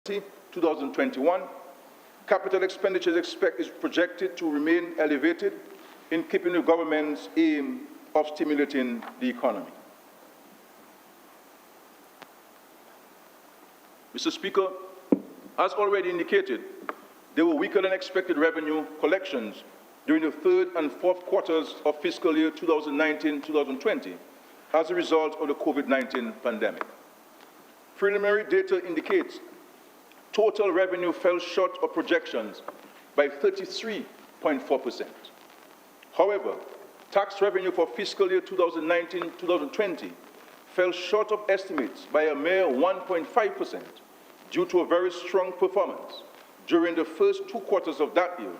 2021, capital expenditure is projected to remain elevated in keeping with the government's aim of stimulating the economy. Mr. Speaker, as already indicated, there were weaker than expected revenue collections during the third and fourth quarters of fiscal year 2019-2020 as a result of the COVID-19 pandemic. Preliminary data indicates total revenue fell short of projections by 33.4%. However, tax revenue for fiscal year 2019-2020 fell short of estimates by a mere 1.5% due to a very strong performance during the first 2 quarters of that year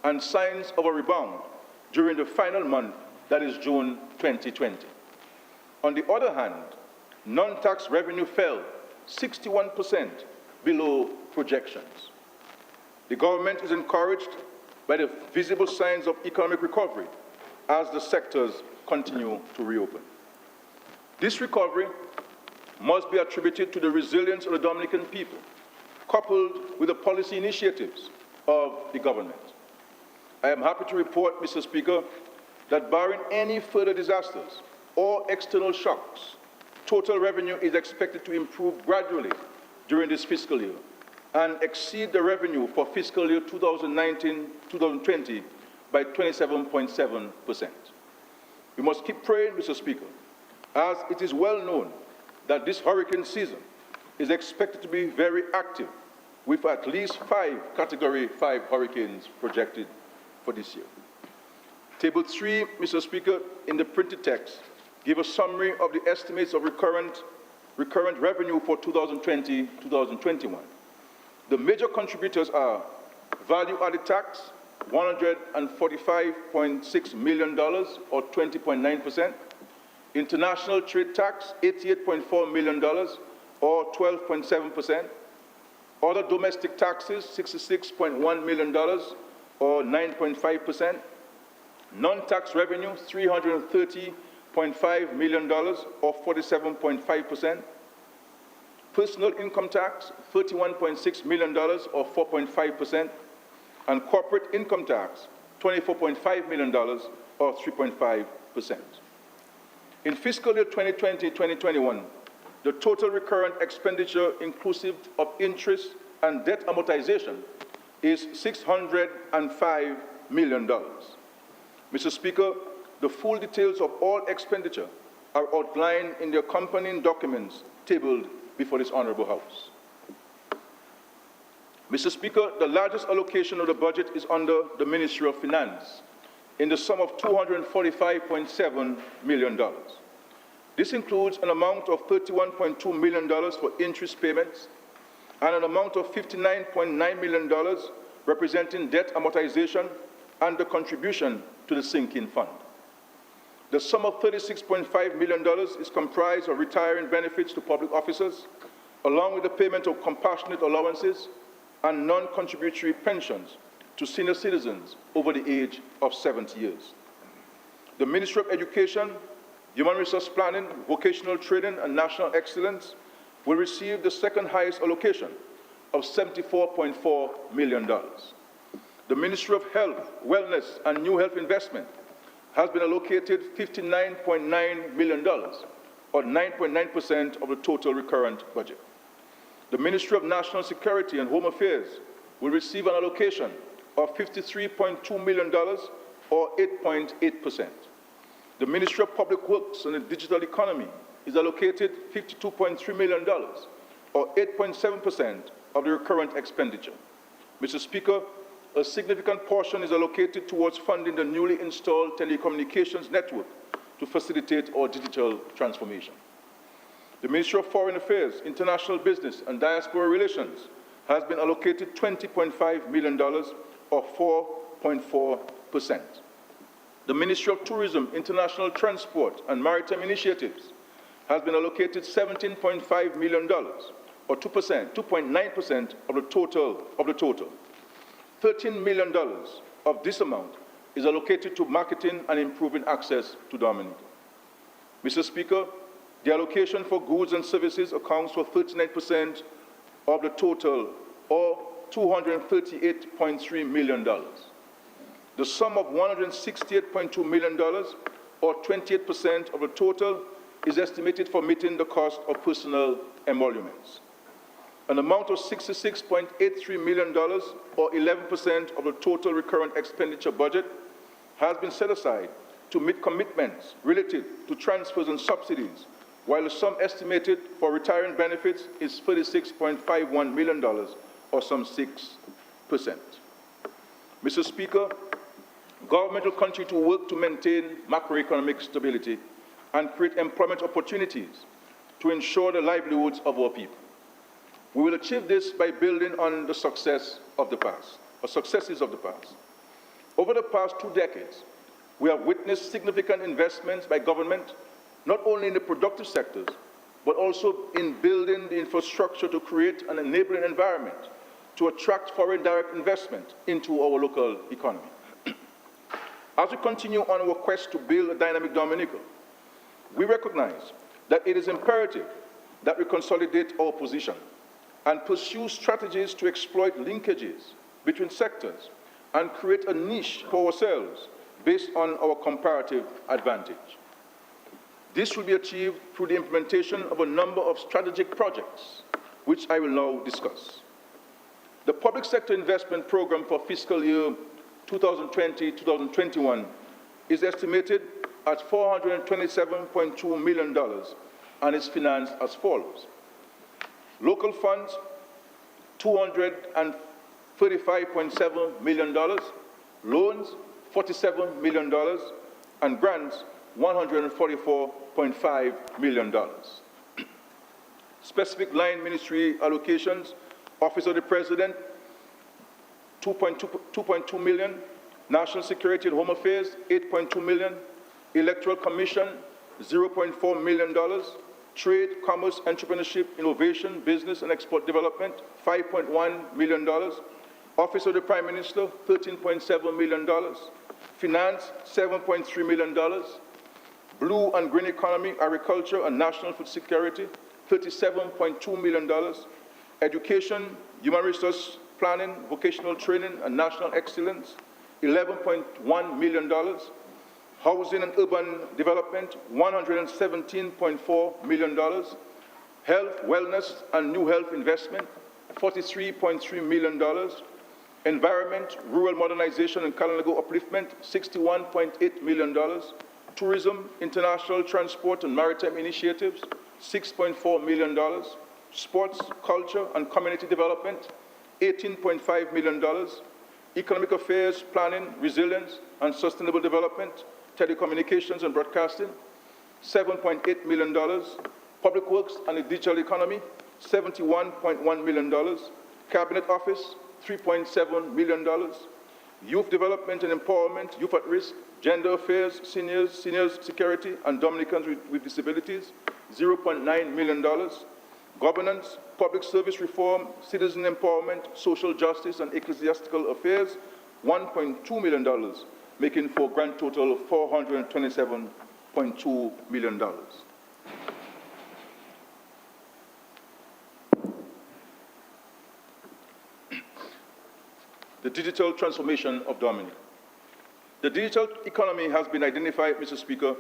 and signs of a rebound during the final month, that is June 2020. On the other hand, non-tax revenue fell 61% below projections. The government is encouraged by the visible signs of economic recovery as the sectors continue to reopen. This recovery must be attributed to the resilience of the Dominican people, coupled with the policy initiatives of the government. I am happy to report, Mr. Speaker, that barring any further disasters or external shocks, total revenue is expected to improve gradually during this fiscal year and exceed the revenue for fiscal year 2019-2020 by 27.7%. We must keep praying, Mr. Speaker, as it is well known that this hurricane season is expected to be very active, with at least 5 Category 5 hurricanes projected for this year. Table 3, Mr. Speaker, in the printed text, give a summary of the estimates of recurrent revenue for 2020-2021. The major contributors are value-added tax, $145.6 million, or 20.9%, international trade tax, $88.4 million, or 12.7%, other domestic taxes, $66.1 million, or 9.5%, non-tax revenue, $330.5 million, or 47.5%, personal income tax, $31.6 million, or 4.5%, and corporate income tax, $24.5 million, or 3.5%. In fiscal year 2020-2021, the total recurrent expenditure inclusive of interest and debt amortization is $605 million. Mr. Speaker, the full details of all expenditure are outlined in the accompanying documents tabled before this Honorable House. Mr. Speaker, the largest allocation of the budget is under the Ministry of Finance in the sum of $245.7 million. This includes an amount of $31.2 million for interest payments and an amount of $59.9 million representing debt amortization and the contribution to the sinking fund. The sum of $36.5 million is comprised of retiring benefits to public officers, along with the payment of compassionate allowances and non-contributory pensions to senior citizens over the age of 70 years. The Ministry of Education, Human Resource Planning, Vocational Training, and National Excellence will receive the second highest allocation of $74.4 million. The Ministry of Health, Wellness, and New Health Investment has been allocated $59.9 million, or 9.9% of the total recurrent budget. The Ministry of National Security and Home Affairs will receive an allocation of $53.2 million, or 8.8%. The Ministry of Public Works and the Digital Economy is allocated $52.3 million, or 8.7% of the recurrent expenditure. Mr. Speaker, a significant portion is allocated towards funding the newly installed telecommunications network to facilitate our digital transformation. The Ministry of Foreign Affairs, International Business, and Diaspora Relations has been allocated $20.5 million, or 4.4%. The Ministry of Tourism, International Transport, and Maritime Initiatives has been allocated $17.5 million, or 2.9% of the total. $13 million of this amount is allocated to marketing and improving access to Dominica. Mr. Speaker, the allocation for goods and services accounts for 39% of the total, or $238.3 million. The sum of $168.2 million, or 28% of the total, is estimated for meeting the cost of personal emoluments. An amount of $66.83 million, or 11% of the total recurrent expenditure budget, has been set aside to meet commitments related to transfers and subsidies, while the sum estimated for retirement benefits is $36.51 million, or some 6%. Mr. Speaker, government will continue to work to maintain macroeconomic stability and create employment opportunities to ensure the livelihoods of our people. We will achieve this by building on the successes of the past. Over the past 2 decades, we have witnessed significant investments by government, not only in the productive sectors, but also in building the infrastructure to create an enabling environment to attract foreign direct investment into our local economy. As we continue on our quest to build a dynamic Dominica, we recognize that it is imperative that we consolidate our position and pursue strategies to exploit linkages between sectors and create a niche for ourselves based on our comparative advantage. This will be achieved through the implementation of a number of strategic projects, which I will now discuss. The Public Sector Investment Program for fiscal year 2020-2021 is estimated at $427.2 million and is financed as follows. Local funds, $235.7 million, loans, $47 million, and grants, $144.5 million. Specific line ministry allocations, Office of the President, $2.2 million, National Security and Home Affairs, $8.2 million, Electoral Commission, $0.4 million, Trade, Commerce, Entrepreneurship, Innovation, Business and Export Development, $5.1 million, Office of the Prime Minister, $13.7 million, Finance, $7.3 million, Blue and Green Economy, Agriculture and National Food Security, $37.2 million, Education, Human Resource Planning, Vocational Training and National Excellence, $11.1 million, Housing and Urban Development, $117.4 million, Health, Wellness and New Health Investment, $43.3 million, Environment, Rural Modernization and Kalanago Upliftment, $61.8 million, Tourism, International Transport and Maritime Initiatives, $6.4 million, Sports, Culture and Community Development, $18.5 million, Economic Affairs, Planning, Resilience and Sustainable Development, Telecommunications and Broadcasting, $7.8 million, Public Works and the Digital Economy, $71.1 million, Cabinet Office, $3.7 million, Youth Development and Empowerment, Youth at Risk, Gender Affairs, Seniors Security and Dominicans with Disabilities, $0.9 million, Governance, Public Service Reform, Citizen Empowerment, Social Justice and Ecclesiastical Affairs, $1.2 million, making for a grand total of $427.2 million. The digital transformation of Dominica. The digital economy has been identified, Mr. Speaker,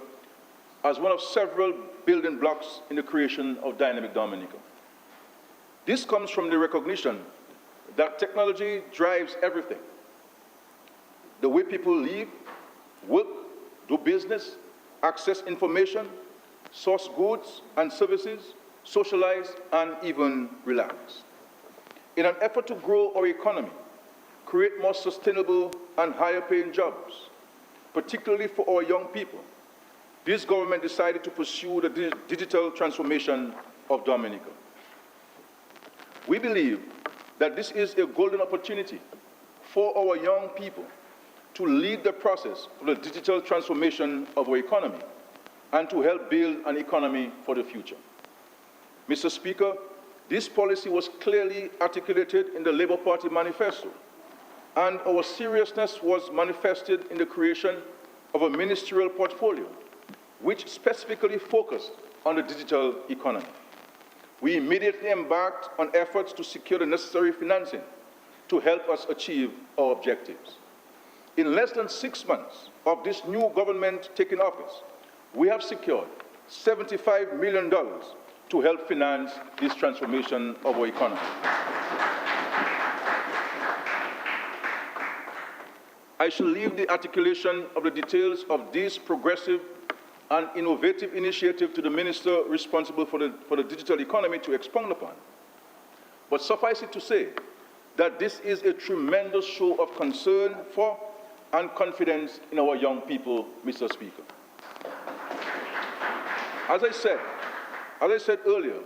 as one of several building blocks in the creation of dynamic Dominica. This comes from the recognition that technology drives everything. The way people live, work, do business, access information, source goods and services, socialize, and even relax. In an effort to grow our economy, create more sustainable and higher-paying jobs, particularly for our young people, this government decided to pursue the digital transformation of Dominica. We believe that this is a golden opportunity for our young people to lead the process of the digital transformation of our economy and to help build an economy for the future. Mr. Speaker, this policy was clearly articulated in the Labour Party manifesto, and our seriousness was manifested in the creation of a ministerial portfolio which specifically focused on the digital economy. we immediately embarked on efforts to secure the necessary financing to help us achieve our objectives. In less than 6 months of this new government taking office, we have secured $75 million to help finance this transformation of our economy. I shall leave the articulation of the details of this progressive and innovative initiative to the minister responsible for the digital economy to expound upon. But suffice it to say that this is a tremendous show of concern for and confidence in our young people, Mr. Speaker. As I said earlier,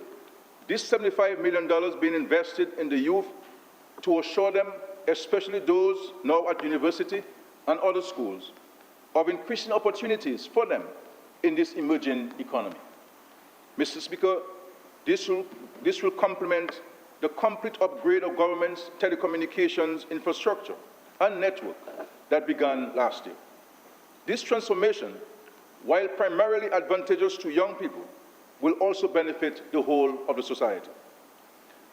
this $75 million being invested in the youth to assure them, especially those now at university and other schools, of increasing opportunities for them in this emerging economy. Mr. Speaker, this will complement the complete upgrade of government's telecommunications infrastructure and network that began last year. This transformation, while primarily advantageous to young people, will also benefit the whole of the society.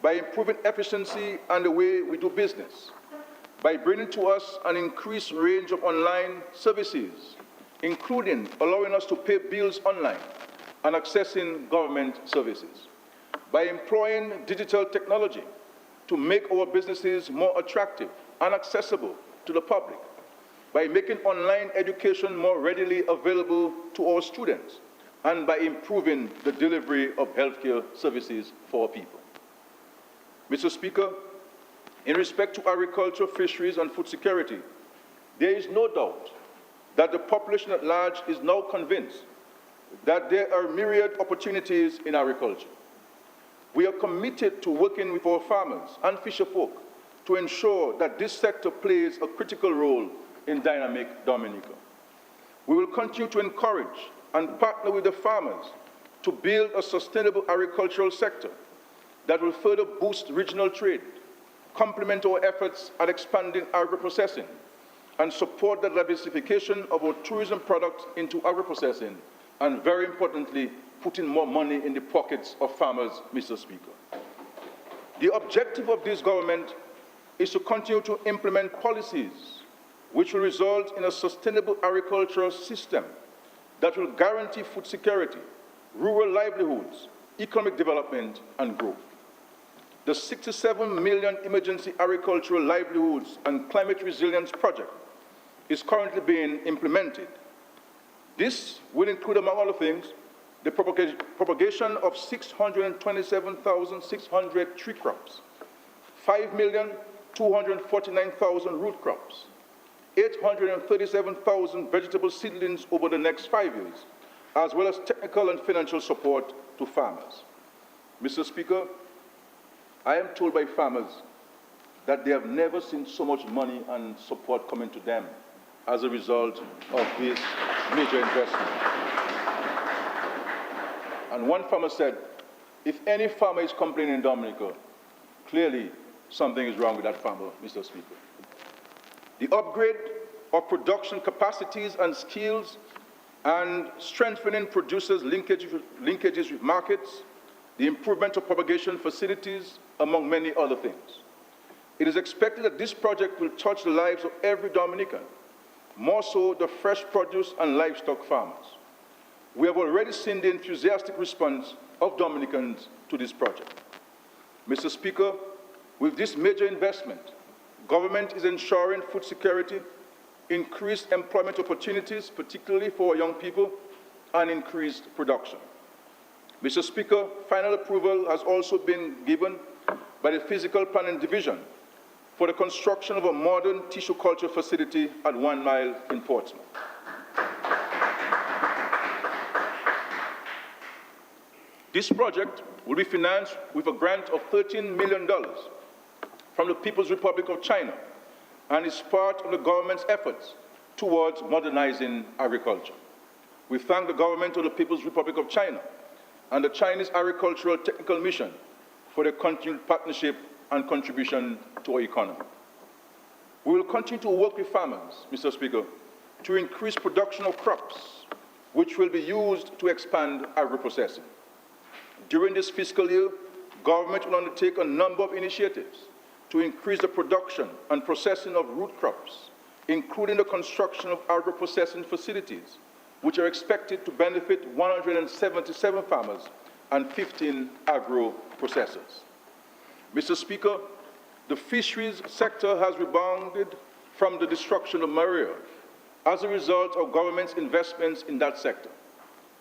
By improving efficiency and the way we do business, by bringing to us an increased range of online services, including allowing us to pay bills online and accessing government services, by employing digital technology to make our businesses more attractive and accessible to the public, by making online education more readily available to our students, and by improving the delivery of healthcare services for our people. Mr. Speaker, in respect to agriculture, fisheries, and food security, there is no doubt that the population at large is now convinced that there are myriad opportunities in agriculture. We are committed to working with our farmers and fisherfolk to ensure that this sector plays a critical role in dynamic Dominica. We will continue to encourage and partner with the farmers to build a sustainable agricultural sector that will further boost regional trade, complement our efforts at expanding agro-processing, and support the diversification of our tourism products into agro-processing, and very importantly, putting more money in the pockets of farmers, Mr. Speaker. The objective of this government is to continue to implement policies which will result in a sustainable agricultural system that will guarantee food security, rural livelihoods, economic development, and growth. The 67 million emergency agricultural livelihoods and climate resilience project is currently being implemented. This will include, among other things, the propagation of 627,600 tree crops, 5,249,000 root crops, 837,000 vegetable seedlings over the next 5 years, as well as technical and financial support to farmers. Mr. Speaker, I am told by farmers that they have never seen so much money and support coming to them as a result of this major investment. And one farmer said, if any farmer is complaining in Dominica, clearly something is wrong with that farmer, Mr. Speaker. The upgrade of production capacities and skills and strengthening producers' linkages with markets, the improvement of propagation facilities, among many other things. It is expected that this project will touch the lives of every Dominican, more so the fresh produce and livestock farmers. We have already seen the enthusiastic response of Dominicans to this project. Mr. Speaker, with this major investment, government is ensuring food security, increased employment opportunities, particularly for our young people, and increased production. Mr. Speaker, final approval has also been given by the Physical Planning Division for the construction of a modern tissue culture facility at 1 Mile in Portsmouth. This project will be financed with a grant of $13 million from the People's Republic of China and is part of the government's efforts towards modernizing agriculture. We thank the government of the People's Republic of China and the Chinese Agricultural Technical Mission for their continued partnership and contribution to our economy. We will continue to work with farmers, Mr. Speaker, to increase production of crops, which will be used to expand agro-processing. During this fiscal year, government will undertake a number of initiatives to increase the production and processing of root crops, including the construction of agro-processing facilities, which are expected to benefit 177 farmers and 15 agro-processors. Mr. Speaker, the fisheries sector has rebounded from the destruction of Marigold as a result of government's investments in that sector,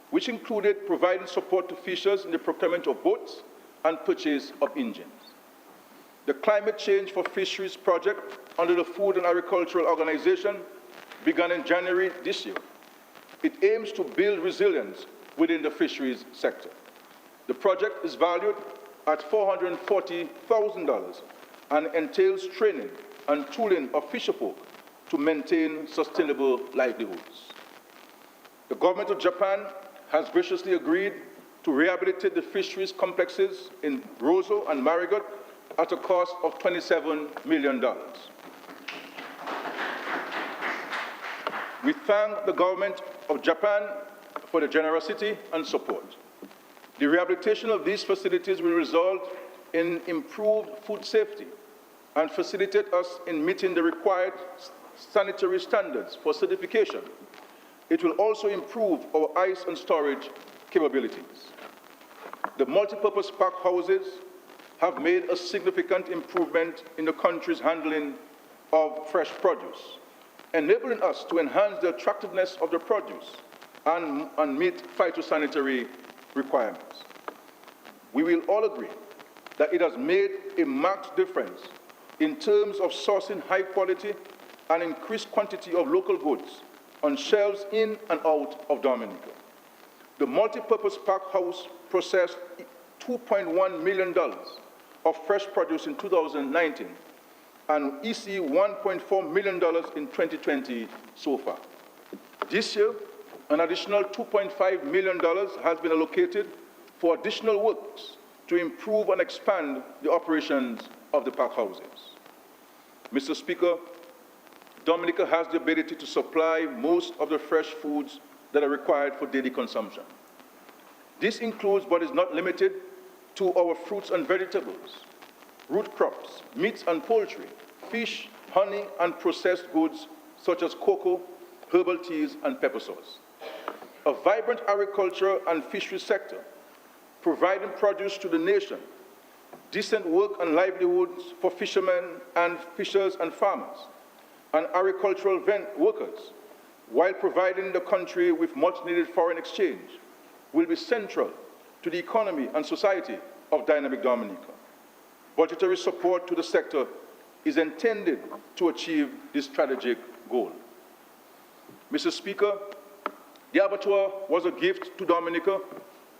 which included providing support to fishers in the procurement of boats and purchase of engines. The Climate Change for Fisheries project under the Food and Agricultural Organization began in January this year. It aims to build resilience within the fisheries sector. The project is valued at $440,000 and entails training and tooling of fisherfolk to maintain sustainable livelihoods. The government of Japan has graciously agreed to rehabilitate the fisheries complexes in Roseau and Marigold at a cost of $27 million. We thank the government of Japan for the generosity and support. The rehabilitation of these facilities will result in improved food safety and facilitate us in meeting the required sanitary standards for certification. It will also improve our ice and storage capabilities. The multipurpose pack houses have made a significant improvement in the country's handling of fresh produce, enabling us to enhance the attractiveness of the produce and meet phytosanitary requirements. We will all agree that it has made a marked difference in terms of sourcing high quality and increased quantity of local goods on shelves in and out of Dominica. The multipurpose pack house processed $2.1 million of fresh produce in 2019 and EC $1.4 million in 2020 so far. This year, an additional $2.5 million has been allocated for additional works to improve and expand the operations of the pack houses. Mr. Speaker, Dominica has the ability to supply most of the fresh foods that are required for daily consumption. This includes, but is not limited to, our fruits and vegetables, root crops, meats and poultry, fish, honey, and processed goods such as cocoa, herbal teas, and pepper sauce. A vibrant agriculture and fisheries sector, providing produce to the nation, decent work and livelihoods for fishermen and fishers and farmers, and agricultural workers, while providing the country with much-needed foreign exchange, will be central to the economy and society of dynamic Dominica. Budgetary support to the sector is intended to achieve this strategic goal. Mr. Speaker, the abattoir was a gift to Dominica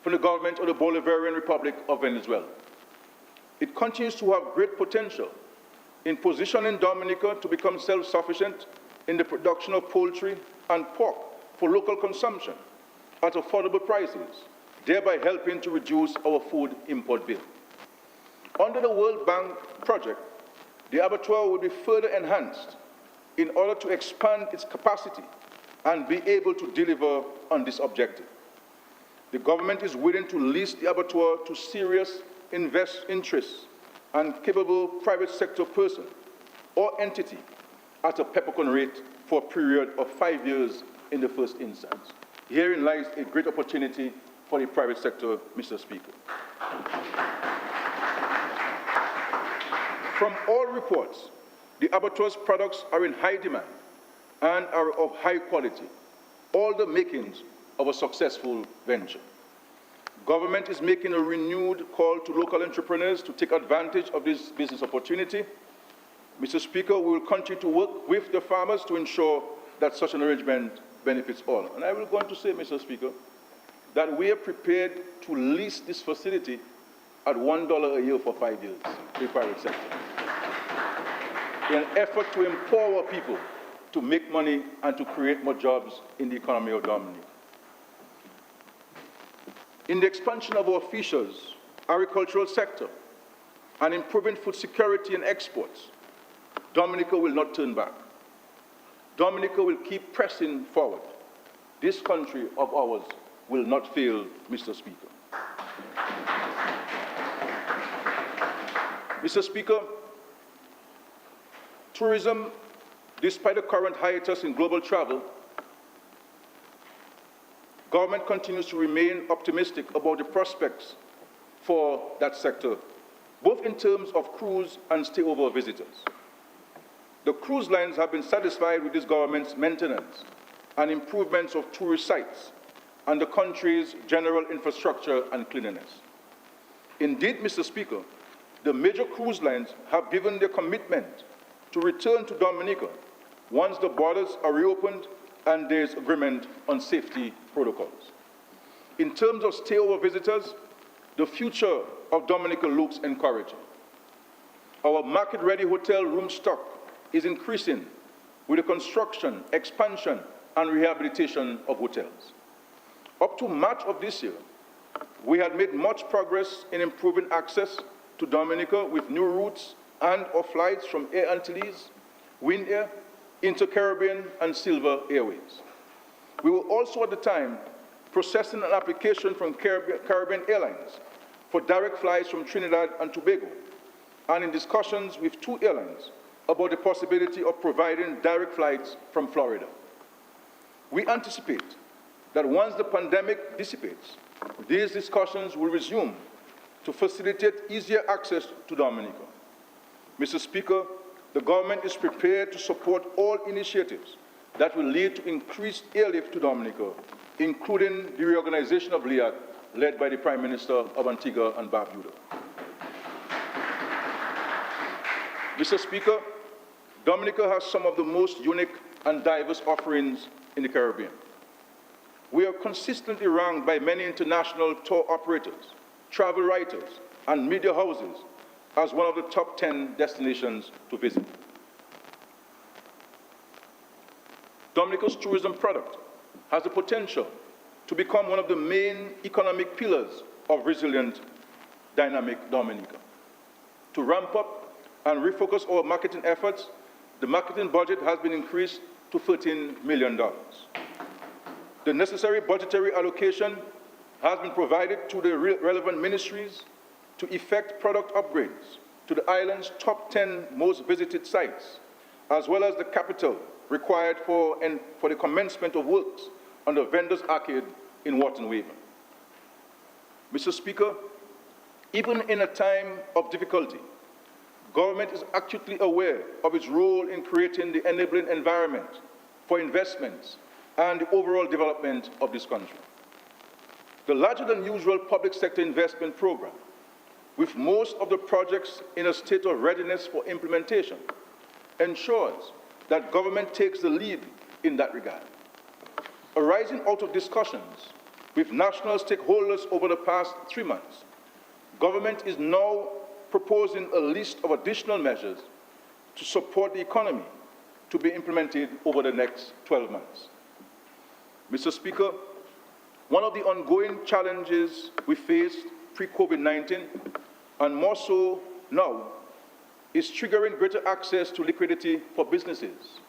from the government of the Bolivarian Republic of Venezuela. It continues to have great potential in positioning Dominica to become self-sufficient in the production of poultry and pork for local consumption at affordable prices, thereby helping to reduce our food import bill. Under the World Bank project, the abattoir will be further enhanced in order to expand its capacity and be able to deliver on this objective. The government is willing to lease the abattoir to serious interests and capable private sector person or entity at a peppercorn rate for a period of 5 years in the first instance. Herein lies a great opportunity for the private sector, Mr. Speaker. From all reports, the abattoir's products are in high demand and are of high quality, all the makings of a successful venture. Government is making a renewed call to local entrepreneurs to take advantage of this business opportunity. Mr. Speaker, we will continue to work with the farmers to ensure that such an arrangement benefits all. And I will go on to say, Mr. Speaker, that we are prepared to lease this facility at $1 a year for 5 years to the private sector, in an effort to empower people to make money and to create more jobs in the economy of Dominica. In the expansion of our fishers, agricultural sector, and improving food security and exports, Dominica will not turn back. Dominica will keep pressing forward. This country of ours will not fail, Mr. Speaker. Mr. Speaker, tourism, despite the current hiatus in global travel, government continues to remain optimistic about the prospects for that sector, both in terms of cruise and stayover visitors. The cruise lines have been satisfied with this government's maintenance and improvements of tourist sites and the country's general infrastructure and cleanliness. Indeed, Mr. Speaker, the major cruise lines have given their commitment to return to Dominica once the borders are reopened and there is agreement on safety protocols. In terms of stayover visitors, the future of Dominica looks encouraging. Our market-ready hotel room stock is increasing with the construction, expansion, and rehabilitation of hotels. Up to March of this year, we had made much progress in improving access to Dominica with new routes and/or flights from Air Antilles, Wind Air, Inter-Caribbean, and Silver Airways. We were also at the time processing an application from Caribbean Airlines for direct flights from Trinidad and Tobago, and in discussions with 2 airlines about the possibility of providing direct flights from Florida. We anticipate that once the pandemic dissipates, these discussions will resume to facilitate easier access to Dominica. Mr. Speaker, the government is prepared to support all initiatives that will lead to increased airlift to Dominica, including the reorganization of LIAC, led by the Prime Minister of Antigua and Barbuda. Mr. Speaker, Dominica has some of the most unique and diverse offerings in the Caribbean. We are consistently ranked by many international tour operators, travel writers, and media houses as one of the top 10 destinations to visit. Dominica's tourism product has the potential to become one of the main economic pillars of resilient, dynamic Dominica. To ramp up and refocus our marketing efforts, the marketing budget has been increased to $13 million. The necessary budgetary allocation has been provided to the relevant ministries to effect product upgrades to the island's top 10 most visited sites, as well as the capital required for the commencement of works on the Vendors Arcade in Wharton Waven. Mr. Speaker, even in a time of difficulty, government is acutely aware of its role in creating the enabling environment for investments and the overall development of this country. The larger-than-usual public sector investment program, with most of the projects in a state of readiness for implementation, ensures that government takes the lead in that regard. Arising out of discussions with national stakeholders over the past 3 months, government is now proposing a list of additional measures to support the economy to be implemented over the next 12 months. Mr. Speaker, one of the ongoing challenges we faced pre-COVID-19, and more so now, is triggering greater access to liquidity for businesses,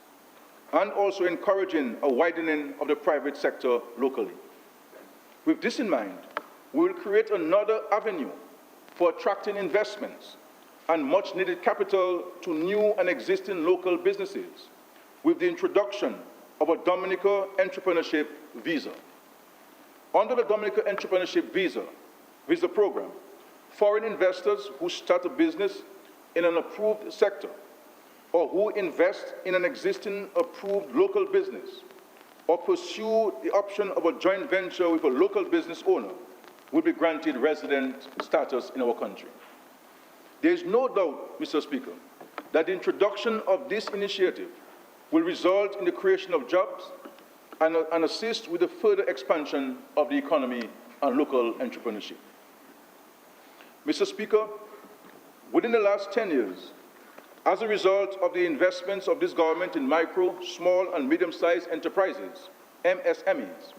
and also encouraging a widening of the private sector locally. With this in mind, we will create another avenue for attracting investments and much-needed capital to new and existing local businesses with the introduction of a Dominica Entrepreneurship Visa. Under the Dominica Entrepreneurship Visa program, foreign investors who start a business in an approved sector or who invest in an existing approved local business or pursue the option of a joint venture with a local business owner will be granted resident status in our country. There is no doubt, Mr. Speaker, that the introduction of this initiative will result in the creation of jobs and assist with the further expansion of the economy and local entrepreneurship. Mr. Speaker, within the last 10 years, as a result of the investments of this government in micro, small, and medium-sized enterprises, MSMEs,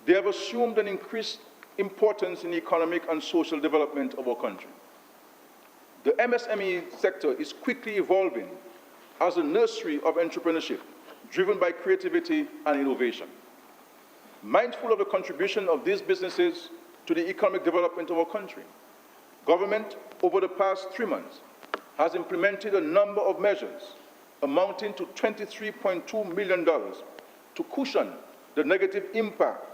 they have assumed an increased importance in the economic and social development of our country. The MSME sector is quickly evolving as a nursery of entrepreneurship, driven by creativity and innovation. Mindful of the contribution of these businesses to the economic development of our country, Government, over the past 3 months, has implemented a number of measures amounting to $23.2 million to cushion the negative impact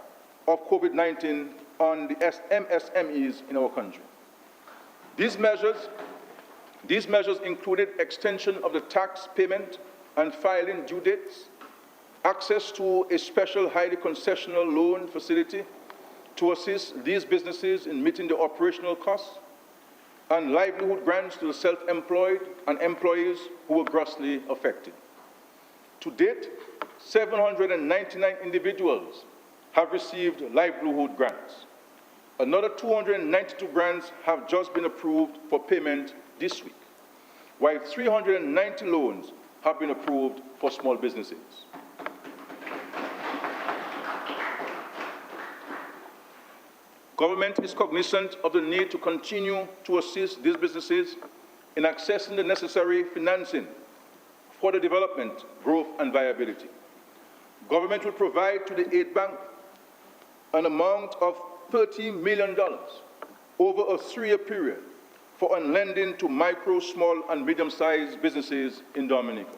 of COVID-19 on the MSMEs in our country. These measures included extension of the tax payment and filing due dates, access to a special highly concessional loan facility to assist these businesses in meeting the operational costs, and livelihood grants to the self-employed and employees who were grossly affected. To date, 799 individuals have received livelihood grants. Another 292 grants have just been approved for payment this week, while 390 loans have been approved for small businesses. Government is cognizant of the need to continue to assist these businesses in accessing the necessary financing for the development, growth, and viability. Government will provide to the aid bank an amount of $30 million over a 3-year period for lending to micro, small, and medium-sized businesses in Dominica.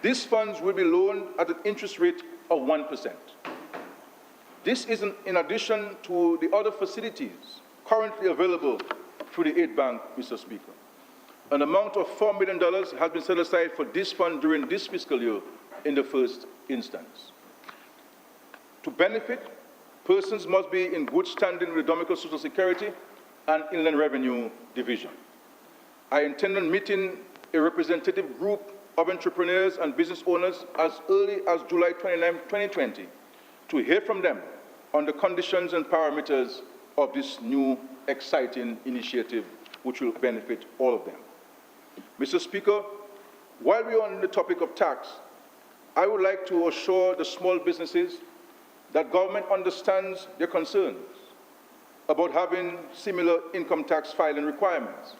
These funds will be loaned at an interest rate of 1%. This is in addition to the other facilities currently available through the aid bank, Mr. Speaker. An amount of $4 million has been set aside for this fund during this fiscal year in the first instance. To benefit, persons must be in good standing with the Dominica Social Security and Inland Revenue Division. I intend on meeting a representative group of entrepreneurs and business owners as early as July 29, 2020, to hear from them on the conditions and parameters of this new exciting initiative which will benefit all of them. Mr. Speaker, while we are on the topic of tax, I would like to assure the small businesses that government understands their concerns about having similar income tax filing requirements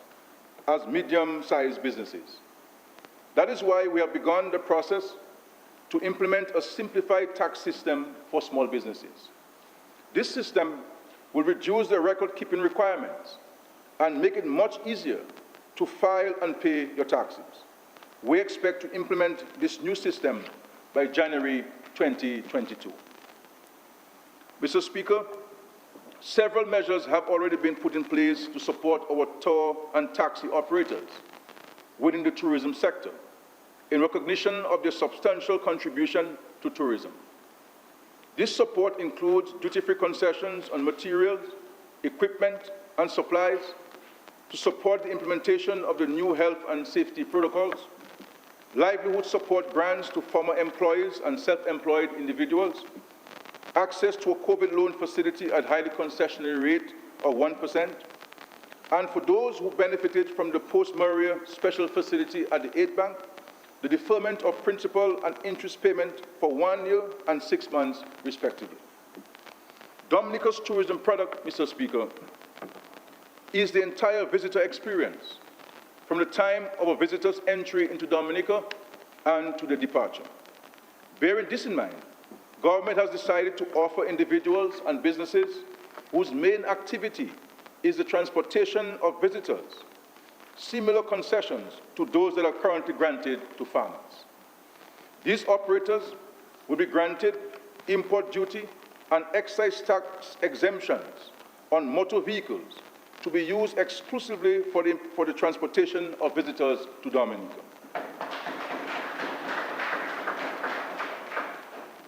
as medium-sized businesses. That is why we have begun the process to implement a simplified tax system for small businesses. This system will reduce the record-keeping requirements and make it much easier to file and pay your taxes. We expect to implement this new system by January 2022. Mr. Speaker, several measures have already been put in place to support our tour and taxi operators within the tourism sector in recognition of their substantial contribution to tourism. This support includes duty-free concessions on materials, equipment, and supplies to support the implementation of the new health and safety protocols, livelihood support grants to former employees and self-employed individuals, access to a COVID loan facility at highly concessionary rate of 1%, and for those who benefited from the post-Maori special facility at the aid bank, the deferment of principal and interest payment for 1 year and 6 months, respectively. Dominica's tourism product, Mr. Speaker, is the entire visitor experience, from the time of a visitor's entry into Dominica and to their departure. Bearing this in mind, government has decided to offer individuals and businesses whose main activity is the transportation of visitors similar concessions to those that are currently granted to farmers. These operators will be granted import duty and excise tax exemptions on motor vehicles to be used exclusively for the transportation of visitors to Dominica.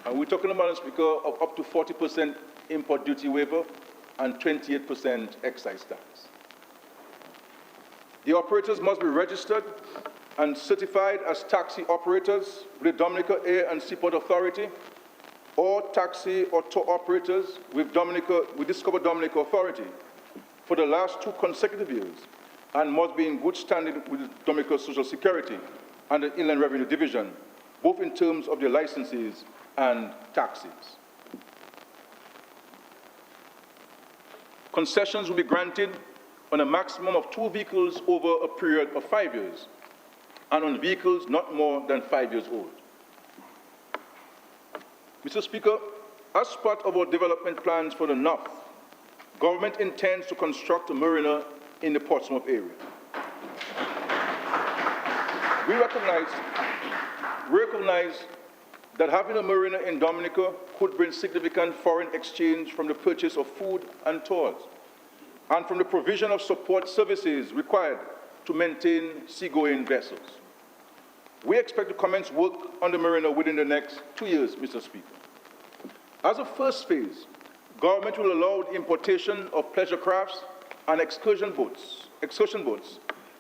And we're talking about, Speaker, of up to 40% import duty waiver and 28% excise tax. The operators must be registered and certified as taxi operators with the Dominica Air and Seaport Authority, or taxi or tour operators with Discover Dominica Authority for the last 2 consecutive years, and must be in good standing with the Dominica Social Security and the Inland Revenue Division, both in terms of their licenses and taxes. Concessions will be granted on a maximum of 2 vehicles over a period of 5 years, and on vehicles not more than 5 years old. Mr. Speaker, As part of our development plans for the North, government intends to construct a marina in the Portsmouth area. We recognize that having a marina in Dominica could bring significant foreign exchange from the purchase of food and tours, and from the provision of support services required to maintain seagoing vessels. We expect to commence work on the marina within the next 2 years, Mr. Speaker. As a first phase, government will allow the importation of pleasure crafts and excursion boats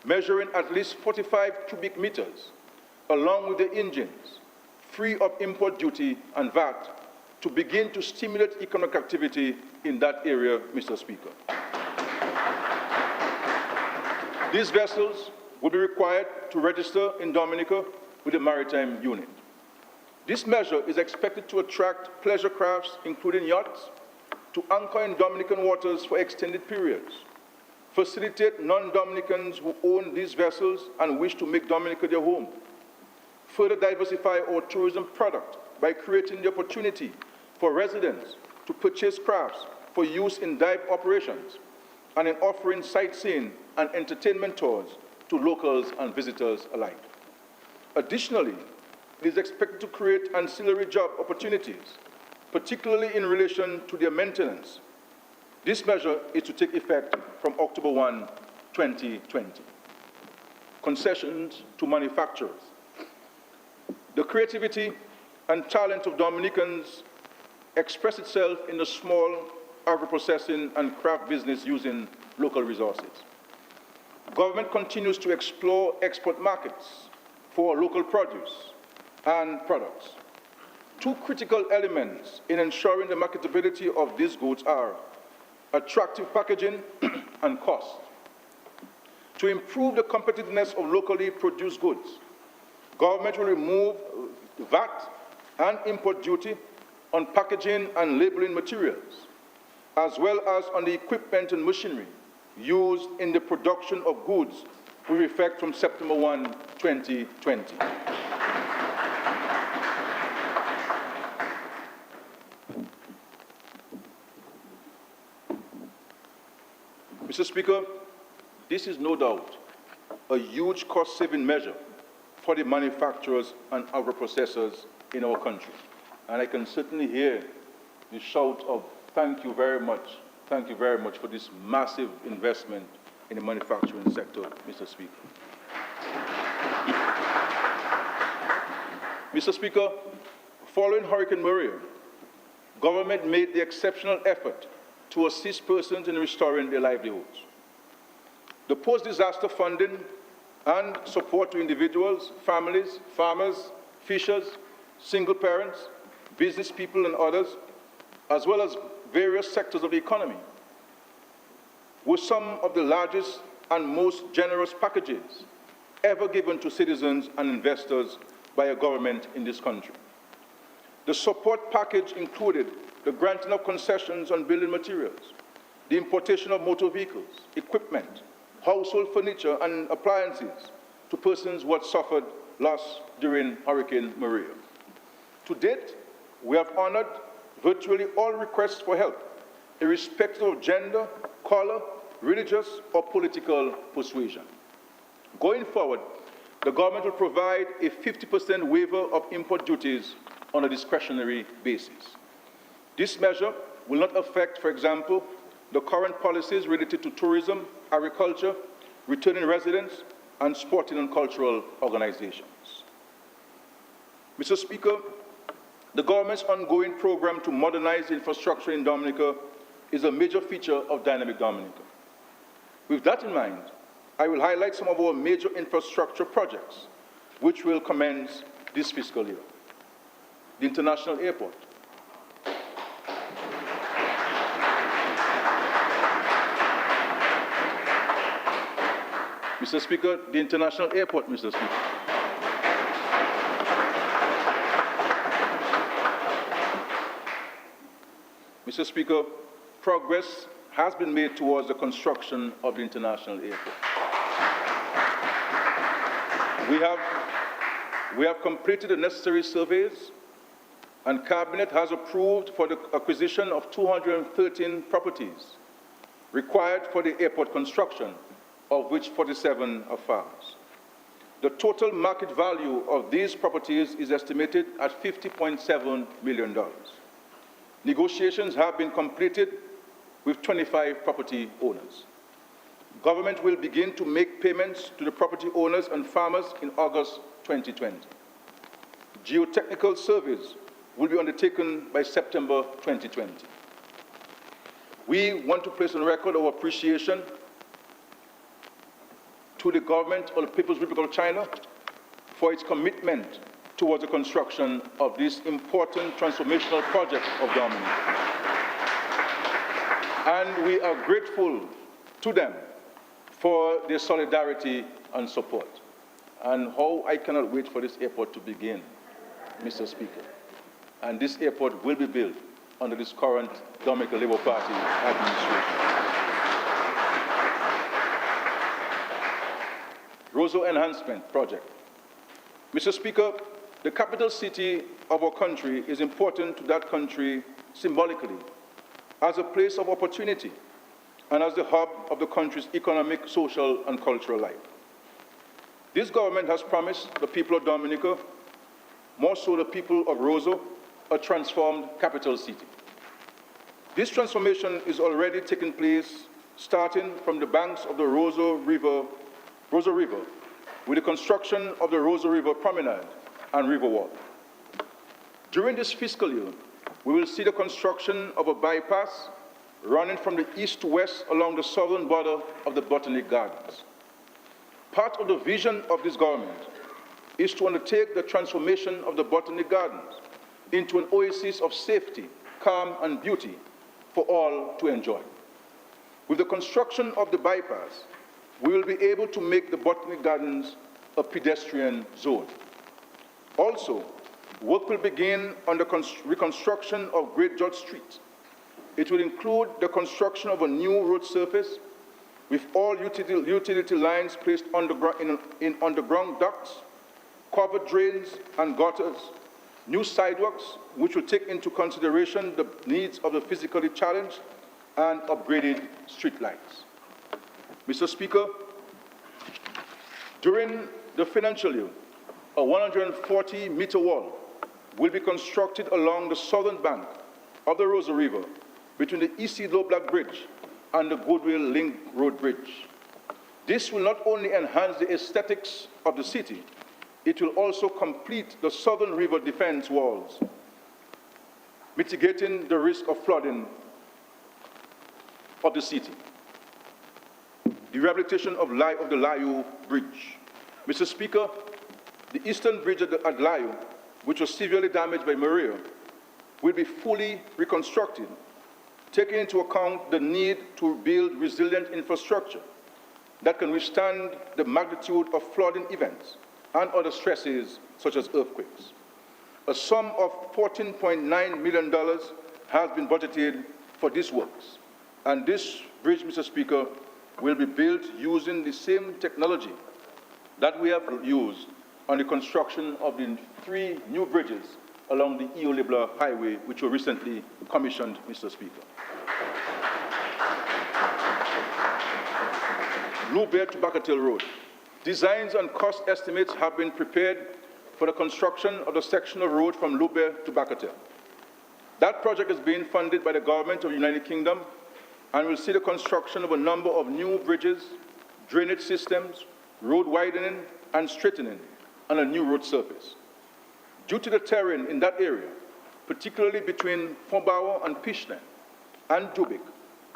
measuring at least 45 cubic meters, along with the engines, free of import duty and VAT, to begin to stimulate economic activity in that area, Mr. Speaker. These vessels will be required to register in Dominica with the Maritime Unit. This measure is expected to attract pleasure crafts, including yachts, to anchor in Dominican waters for extended periods, facilitate non-Dominicans who own these vessels and wish to make Dominica their home, further diversify our tourism product by creating the opportunity for residents to purchase crafts for use in dive operations, and in offering sightseeing and entertainment tours to locals and visitors alike. Additionally, it is expected to create ancillary job opportunities, particularly in relation to their maintenance. This measure is to take effect from October 1, 2020. Concessions to manufacturers. The creativity and talent of Dominicans express itself in the small agro-processing and craft business using local resources. Government continues to explore export markets for local produce and products. Two critical elements in ensuring the marketability of these goods are attractive packaging and cost. To improve the competitiveness of locally produced goods, government will remove VAT and import duty on packaging and labeling materials, as well as on the equipment and machinery used in the production of goods with effect from September 1, 2020. Mr. Speaker, this is no doubt a huge cost-saving measure for the manufacturers and agro-processors in our country. And I can certainly hear the shout of thank you very much for this massive investment in the manufacturing sector, Mr. Speaker. Mr. Speaker, following Hurricane Maria, government made the exceptional effort to assist persons in restoring their livelihoods. The post-disaster funding and support to individuals, families, farmers, fishers, single parents, business people and others, as well as various sectors of the economy, were some of the largest and most generous packages ever given to citizens and investors by a government in this country. The support package included the granting of concessions on building materials, the importation of motor vehicles, equipment, household furniture and appliances to persons who had suffered loss during Hurricane Maria. To date, we have honored virtually all requests for help, irrespective of gender, color, religious, or political persuasion. Going forward, the government will provide a 50% waiver of import duties on a discretionary basis. This measure will not affect, for example, the current policies related to tourism, agriculture, returning residents, and sporting and cultural organizations. Mr. Speaker, the government's ongoing program to modernize infrastructure in Dominica is a major feature of Dynamic Dominica. With that in mind, I will highlight some of our major infrastructure projects, which will commence this fiscal year. The International Airport. Mr. Speaker, the International Airport, Mr. Speaker. Mr. Speaker, progress has been made towards the construction of the International Airport. We have completed the necessary surveys and Cabinet has approved for the acquisition of 213 properties required for the airport construction, of which 47 are farms. The total market value of these properties is estimated at $50.7 million. Negotiations have been completed with 25 property owners. Government will begin to make payments to the property owners and farmers in August 2020. Geotechnical surveys will be undertaken by September 2020. We want to place on record our appreciation to the government of the People's Republic of China for its commitment towards the construction of this important transformational project of Dominica. And we are grateful to them for their solidarity and support. And how I cannot wait for this airport to begin, Mr. Speaker. And this airport will be built under this current Dominica Labour Party administration. Roseau Enhancement Project. Mr. Speaker, the capital city of our country is important to that country symbolically as a place of opportunity and as the hub of the country's economic, social, and cultural life. This government has promised the people of Dominica, more so the people of Roseau, a transformed capital city. This transformation is already taking place, starting from the banks of the Roseau River, with the construction of the Roseau River Promenade and River Walk. During this fiscal year, we will see the construction of a bypass running from the east to west along the southern border of the Botanic Gardens. Part of the vision of this government is to undertake the transformation of the Botanic Gardens into an oasis of safety, calm, and beauty for all to enjoy. With the construction of the bypass, we will be able to make the Botanic Gardens a pedestrian zone. Also, work will begin on the reconstruction of Great George Street. It will include the construction of a new road surface with all utility lines placed in underground ducts, covered drains and gutters, new sidewalks which will take into consideration the needs of the physically challenged, and upgraded street lights. Mr. Speaker, during the financial year, a 140-meter wall will be constructed along the southern bank of the Roseau River between the EC Low Black Bridge and the Goodwill Link Road Bridge. This will not only enhance the aesthetics of the city, it will also complete the southern river defense walls, mitigating the risk of flooding of the city. The rehabilitation of the Layu Bridge. Mr. Speaker, the eastern bridge at Layu, which was severely damaged by Maria, will be fully reconstructed, taking into account the need to build resilient infrastructure that can withstand the magnitude of flooding events and other stresses such as earthquakes. A sum of $14.9 million has been budgeted for these works, and this bridge, Mr. Speaker, will be built using the same technology that we have used on the construction of the 3 new bridges along the Eolibla Highway, which were recently commissioned, Mr. Speaker. Lubert to Bacatel Road. Designs and cost estimates have been prepared for the construction of the section of road from Lubert to Bacatel. That project is being funded by the government of the United Kingdom and will see the construction of a number of new bridges, drainage systems, road widening and straightening, and a new road surface. Due to the terrain in that area, particularly between Fombawa and Pishne and Dubik,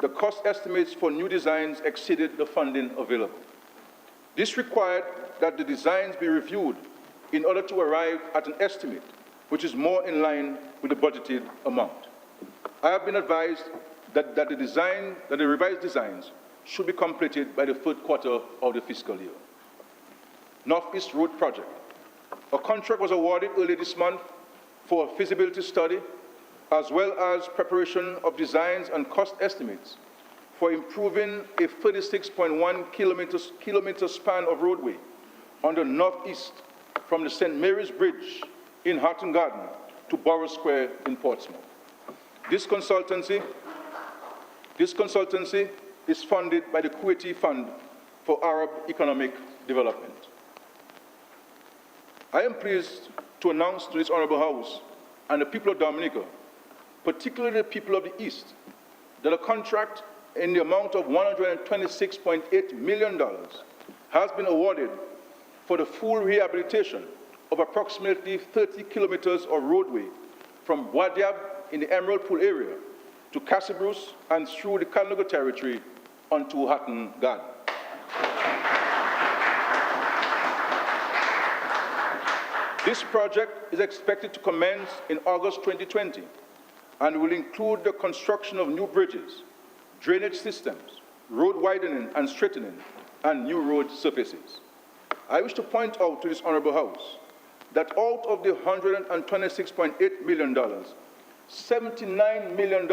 the cost estimates for new designs exceeded the funding available. This required that the designs be reviewed in order to arrive at an estimate which is more in line with the budgeted amount. I have been advised that the revised designs should be completed by the third quarter of the fiscal year. Northeast Road Project. A contract was awarded early this month for a feasibility study, as well as preparation of designs and cost estimates for improving a 36.1 kilometer span of roadway on the northeast from the St. Mary's Bridge in Hatton Garden to Borough Square in Portsmouth. This consultancy is funded by the Kuwaiti Fund for Arab Economic Development. I am pleased to announce to this Honourable House and the people of Dominica, particularly the people of the East, that a contract in the amount of $126.8 million has been awarded for the full rehabilitation of approximately 30 kilometers of roadway from Wadiab in the Emerald Pool area to Cassibruce and through the Kalnago territory onto Hatton Garden. This project is expected to commence in August 2020 and will include the construction of new bridges, drainage systems, road widening and straightening, and new road surfaces. I wish to point out to this Honourable House that out of the $126.8 million, $79 million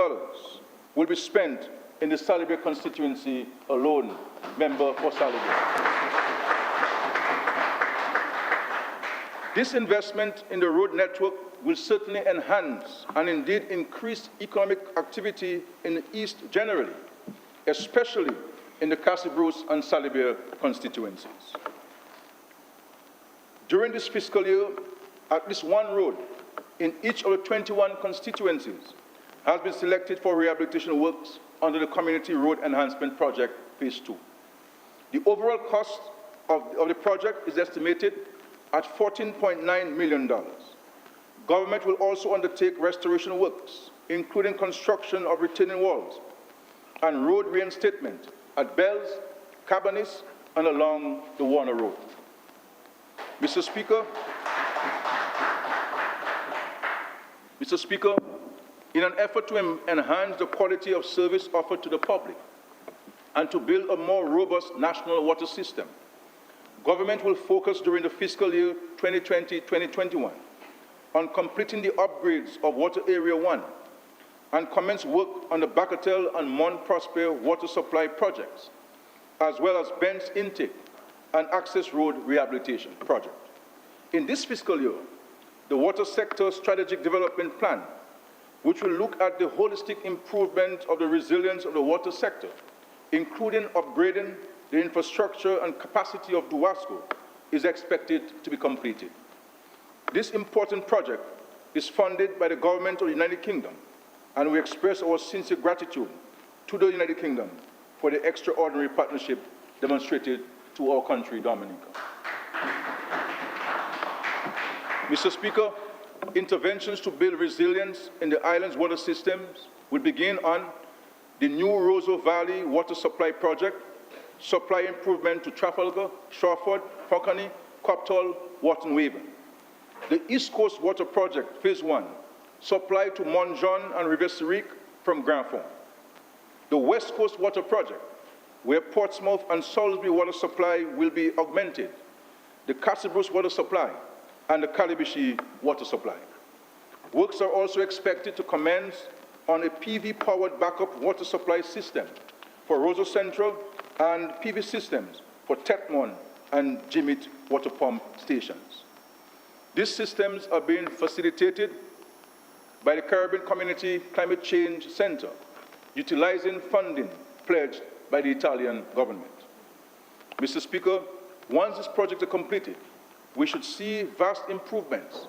will be spent in the Salibia constituency alone, member for Salibia. This investment in the road network will certainly enhance and indeed increase economic activity in the East generally, especially in the Cassibruce and Salibia constituencies. During this fiscal year, at least one road in each of the 21 constituencies has been selected for rehabilitation works under the Community Road Enhancement Project Phase 2. The overall cost of the project is estimated at $14.9 million. Government will also undertake restoration works, including construction of retaining walls and road reinstatement at Bells, Cabanis, and along the Warner Road. Mr. Speaker, in an effort to enhance the quality of service offered to the public and to build a more robust national water system, government will focus during the fiscal year 2020-2021 on completing the upgrades of Water Area 1 and commence work on the Bacatel and Mont Prosper water supply projects, as well as Bench Intake and Access Road Rehabilitation project. In this fiscal year, the Water Sector Strategic Development Plan, which will look at the holistic improvement of the resilience of the water sector, including upgrading the infrastructure and capacity of Duwasco, is expected to be completed. This important project is funded by the Government of the United Kingdom, and we express our sincere gratitude to the United Kingdom for the extraordinary partnership demonstrated to our country, Dominica. Mr. Speaker, interventions to build resilience in the island's water systems will begin on the new Roseau Valley Water Supply Project, supply improvement to Trafalgar, Stratford, Poconny, Copthall, Wharton Waven. The East Coast Water Project, Phase 1, supply to Mont Jean and River Syrique from Grand Fond. The West Coast Water Project, where Portsmouth and Salisbury water supply will be augmented, the Cassibruce water supply, and the Calibishi water supply. Works are also expected to commence on a PV-powered backup water supply system for Roseau Central and PV systems for Tetmon and Jimit water pump stations. These systems are being facilitated by the Caribbean Community Climate Change Center, utilizing funding pledged by the Italian government. Mr. Speaker, once this project is completed, we should see vast improvements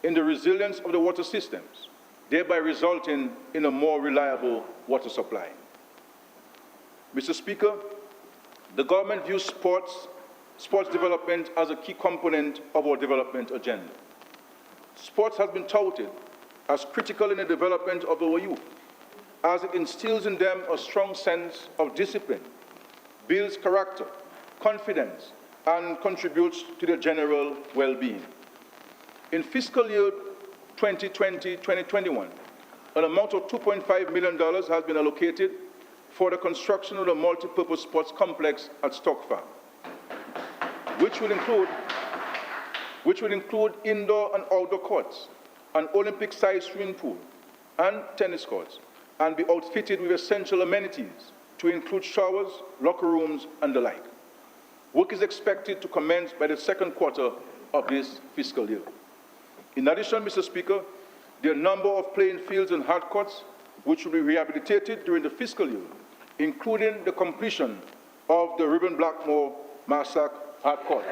in the resilience of the water systems, thereby resulting in a more reliable water supply. Mr. Speaker, the government views sports development as a key component of our development agenda. Sports has been touted as critical in the development of our youth, as it instills in them a strong sense of discipline, builds character, confidence, and contributes to their general well-being. In fiscal year 2020-2021, an amount of $2.5 million has been allocated for the construction of the multipurpose sports complex at Stock Farm, which will include indoor and outdoor courts, an Olympic-sized swimming pool, and tennis courts, and be outfitted with essential amenities to include showers, locker rooms, and the like. Work is expected to commence by the second quarter of this fiscal year. In addition, Mr. Speaker, There are a number of playing fields and hard courts which will be rehabilitated during the fiscal year, including the completion of the Reuben Blackmore Marsac hard court.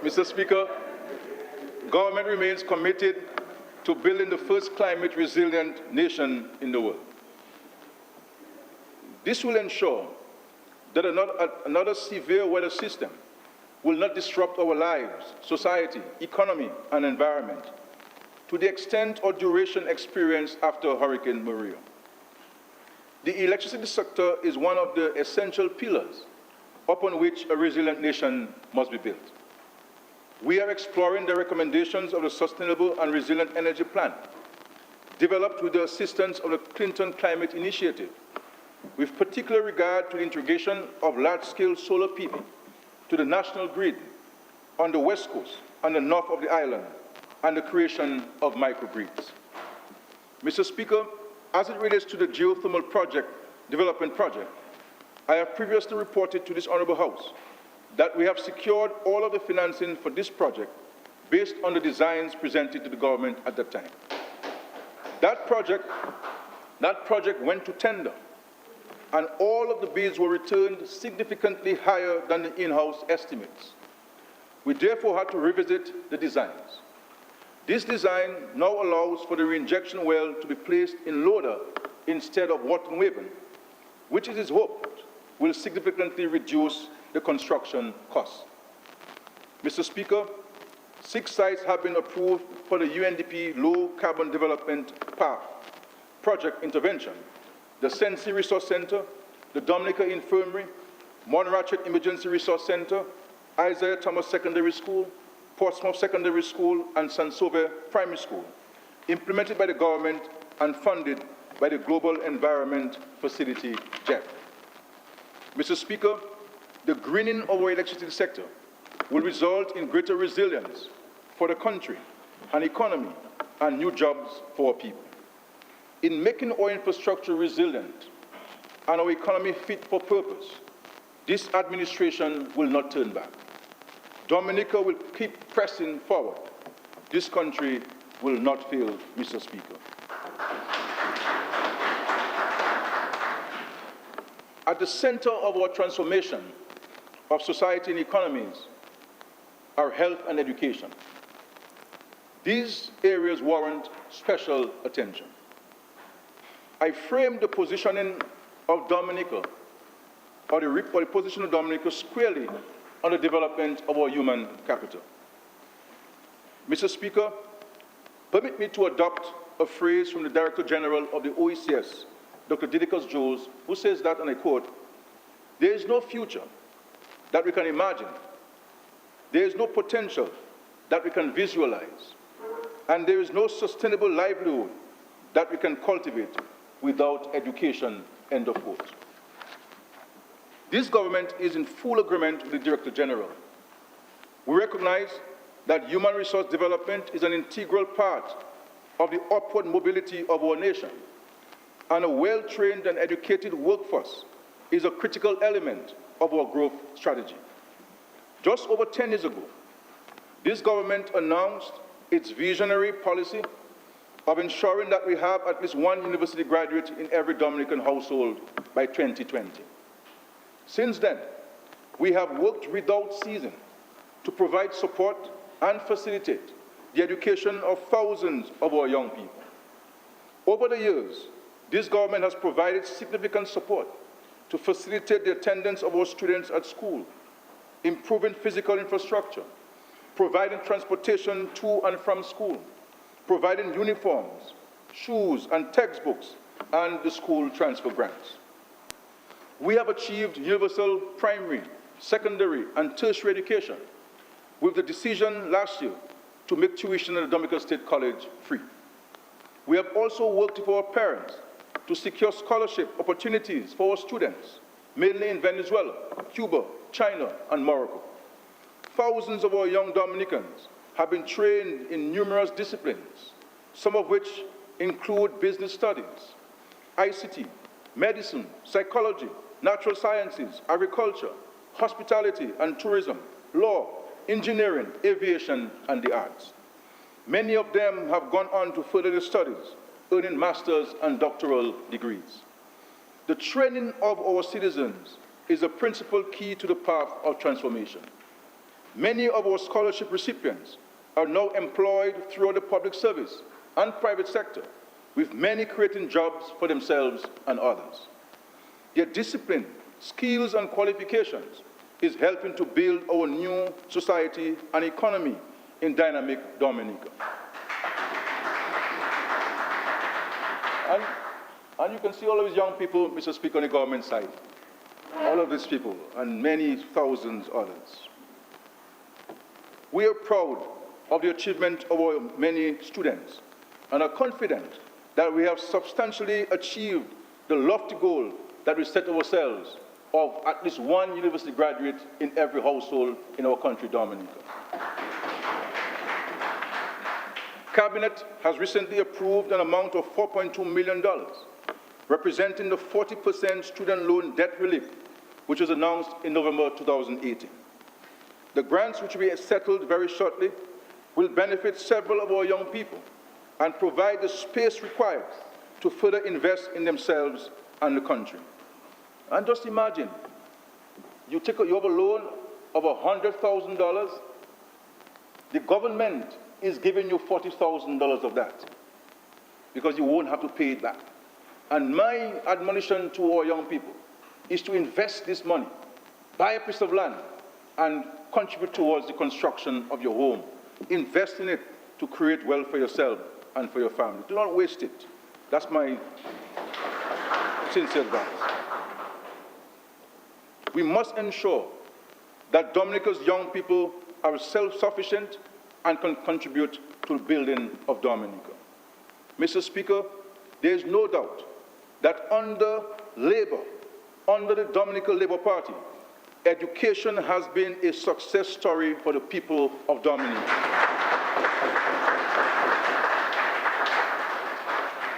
Mr. Speaker, government remains committed to building the first climate resilient nation in the world. This will ensure that another severe weather system will not disrupt our lives, society, economy, and environment to the extent or duration experienced after Hurricane Maria. The electricity sector is one of the essential pillars upon which a resilient nation must be built. We are exploring the recommendations of the Sustainable and Resilient Energy Plan, developed with the assistance of the Clinton Climate Initiative, with particular regard to the integration of large-scale solar PV to the national grid on the west coast and the north of the island, and the creation of microgrids. Mr. Speaker, as it relates to the geothermal development project, I have previously reported to this Honourable House that we have secured all of the financing for this project based on the designs presented to the government at that time. That project went to tender, and all of the bids were returned significantly higher than the in-house estimates. We therefore had to revisit the designs. This design now allows for the reinjection well to be placed in Loda instead of Wharton Waven, which it is hoped will significantly reduce the construction costs. Mr. Speaker, 6 sites have been approved for the UNDP Low Carbon Development Path project intervention: the Sensi Resource Center, the Dominica Infirmary, Monratchet Emergency Resource Center, Isaiah Thomas Secondary School, Portsmouth Secondary School, and Sansove Primary School, implemented by the government and funded by the Global Environment Facility, GEF. Mr. Speaker, the greening of our electricity sector will result in greater resilience for the country and economy and new jobs for our people. In making our infrastructure resilient and our economy fit for purpose, this administration will not turn back. Dominica will keep pressing forward. This country will not fail, Mr. Speaker. At the center of our transformation of society and economies are health and education. These areas warrant special attention. I framed the positioning of Dominica, or the position of Dominica squarely on the development of our human capital. Mr. Speaker, permit me to adopt a phrase from the Director General of the OECS, Dr. Didicus Jones, who says that, and I quote, "There is no future that we can imagine, there is no potential that we can visualize, and there is no sustainable livelihood that we can cultivate without education," end of quote. This government is in full agreement with the Director General. We recognize that human resource development is an integral part of the upward mobility of our nation, and a well-trained and educated workforce is a critical element of our growth strategy. Just over 10 years ago, this government announced its visionary policy of ensuring that we have at least one university graduate in every Dominican household by 2020. Since then, we have worked without ceasing to provide support and facilitate the education of thousands of our young people. Over the years, this government has provided significant support to facilitate the attendance of our students at school, improving physical infrastructure, providing transportation to and from school, providing uniforms, shoes, and textbooks, and the school transfer grants. We have achieved universal primary, secondary, and tertiary education with the decision last year to make tuition at the Dominica State College free. We have also worked with our parents to secure scholarship opportunities for our students, mainly in Venezuela, Cuba, China, and Morocco. Thousands of our young Dominicans have been trained in numerous disciplines, some of which include business studies, ICT, medicine, psychology, natural sciences, agriculture, hospitality and tourism, law, engineering, aviation, and the arts. Many of them have gone on to further their studies, earning master's and doctoral degrees. The training of our citizens is a principal key to the path of transformation. Many of our scholarship recipients are now employed throughout the public service and private sector, with many creating jobs for themselves and others. Their discipline, skills, and qualifications is helping to build our new society and economy in dynamic Dominica. And you can see all of these young people, Mr. Speaker, on the government side. All of these people, and many thousands others. We are proud of the achievement of our many students and are confident that we have substantially achieved the lofty goal that we set ourselves of at least one university graduate in every household in our country, Dominica. Cabinet has recently approved an amount of $4.2 million, representing the 40% student loan debt relief, which was announced in November 2018. The grants, which will be settled very shortly, will benefit several of our young people and provide the space required to further invest in themselves and the country. And just imagine, you have a loan of $100,000, the government is giving you $40,000 of that because you won't have to pay it back. And my admonition to our young people is to invest this money, buy a piece of land, and contribute towards the construction of your home. Invest in it to create wealth for yourself and for your family. Do not waste it. That's my sincere advice. We must ensure that Dominica's young people are self-sufficient and can contribute to the building of Dominica. Mr. Speaker, there is no doubt that under Labour, under the Dominica Labour Party, education has been a success story for the people of Dominica.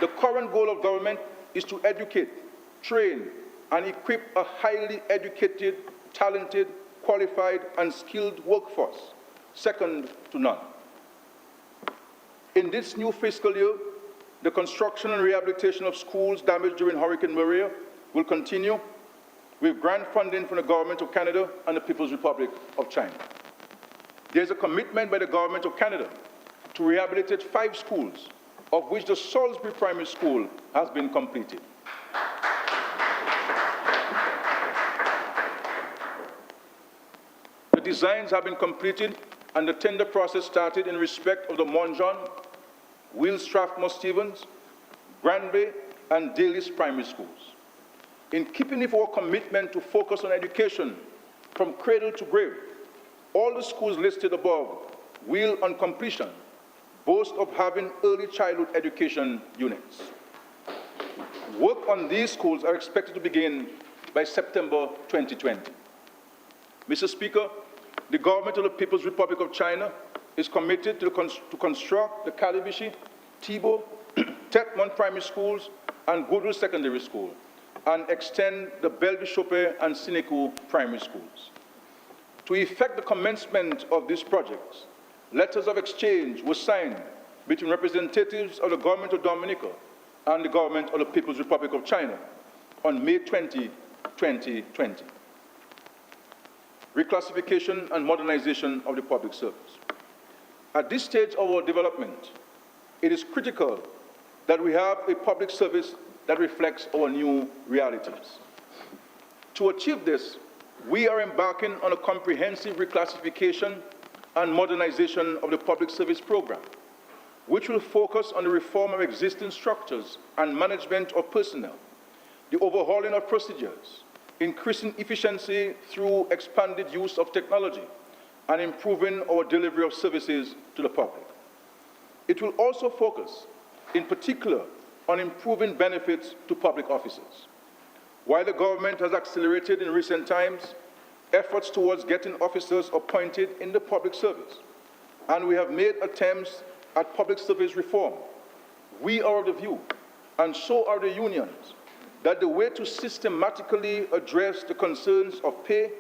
The current goal of government is to educate, train, and equip a highly educated, talented, qualified, and skilled workforce, second to none. In this new fiscal year, the construction and rehabilitation of schools damaged during Hurricane Maria will continue with grant funding from the Government of Canada and the People's Republic of China. There is a commitment by the Government of Canada to rehabilitate 5 schools, of which the Salisbury Primary School has been completed. The designs have been completed and the tender process started in respect of the Monjon, Will Strathmore Stevens, Granby, and Daly's primary schools. In keeping with our commitment to focus on education from cradle to grave, all the schools listed above will, on completion, boast of having early childhood education units. Work on these schools are expected to begin by September 2020. Mr. Speaker, the government of the People's Republic of China is committed to construct the Calibishi, Tibo, Tetmon primary schools, and Goodwill Secondary School, and extend the Belbishope and Sineku primary schools. To effect the commencement of these projects, letters of exchange were signed between representatives of the government of Dominica and the government of the People's Republic of China on May 20, 2020. Reclassification and modernization of the public service. At this stage of our development, it is critical that we have a public service that reflects our new realities. To achieve this, we are embarking on a comprehensive reclassification and modernization of the public service program, which will focus on the reform of existing structures and management of personnel, the overhauling of procedures, increasing efficiency through expanded use of technology, and improving our delivery of services to the public. It will also focus, in particular, on improving benefits to public officers. While the government has accelerated in recent times efforts towards getting officers appointed in the public service, and we have made attempts at public service reform, we are of the view and so are the unions, that the way to systematically address the concerns of pay,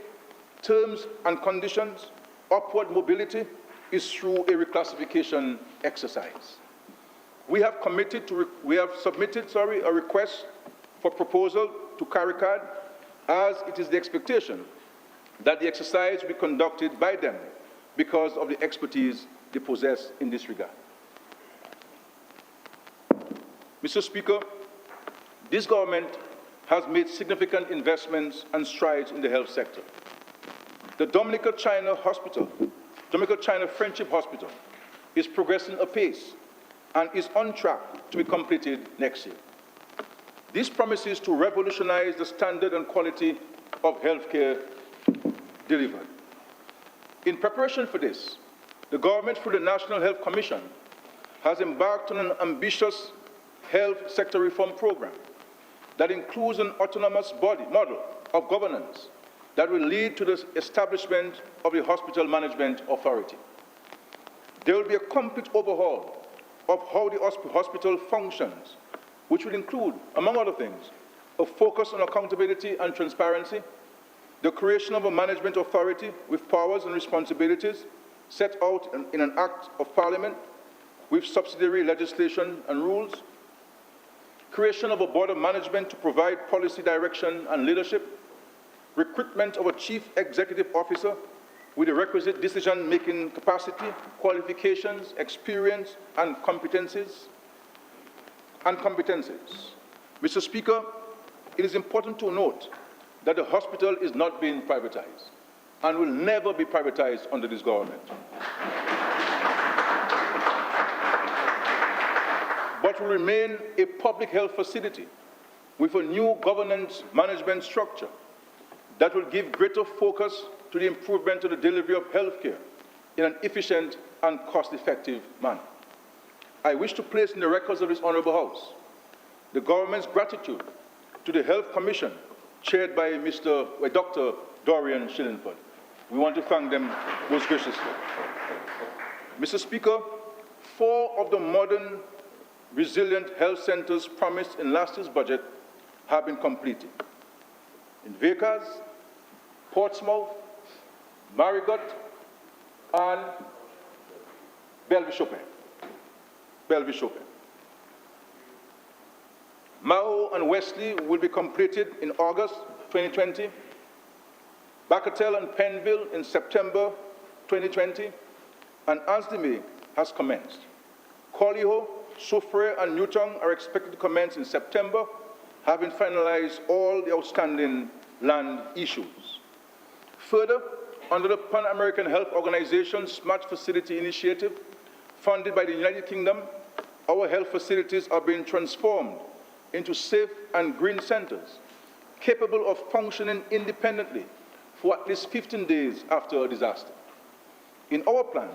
terms and conditions, upward mobility, is through a reclassification exercise. We have submitted a request for proposal to CARICAD, as it is the expectation that the exercise will be conducted by them because of the expertise they possess in this regard. Mr. Speaker, this government has made significant investments and strides in the health sector. The Dominica China Friendship Hospital is progressing apace and is on track to be completed next year. This promises to revolutionize the standard and quality of healthcare delivered. In preparation for this, the government, through the National Health Commission, has embarked on an ambitious health sector reform program that includes an autonomous model of governance that will lead to the establishment of the Hospital Management Authority. There will be a complete overhaul of how the hospital functions, which will include, among other things, a focus on accountability and transparency, the creation of a management authority with powers and responsibilities set out in an Act of Parliament with subsidiary legislation and rules, creation of a board of management to provide policy direction and leadership, recruitment of a chief executive officer with the requisite decision-making capacity, qualifications, experience, and competencies. Mr. Speaker, it is important to note that the hospital is not being privatized and will never be privatized under this government, but will remain a public health facility with a new governance management structure that will give greater focus to the improvement of the delivery of health care in an efficient and cost-effective manner. I wish to place in the records of this Honourable House the government's gratitude to the Health Commission chaired by Dr. Dorian Shillingford. We want to thank them most graciously. Mr. Speaker, 4 of the modern, resilient health centres promised in last year's budget have been completed. In Vickers, Portsmouth, Marigold, and Bellevue-Chopin. Mao and Wesley will be completed in August 2020. Bacatel and Penville in September 2020. And Ansdime has commenced. Colliho, Soufriere, and Newtown are expected to commence in September, having finalized all the outstanding land issues. Further, under the Pan-American Health Organization Smart Facility Initiative, funded by the United Kingdom, our health facilities are being transformed into safe and green centers, capable of functioning independently for at least 15 days after a disaster. In our plan,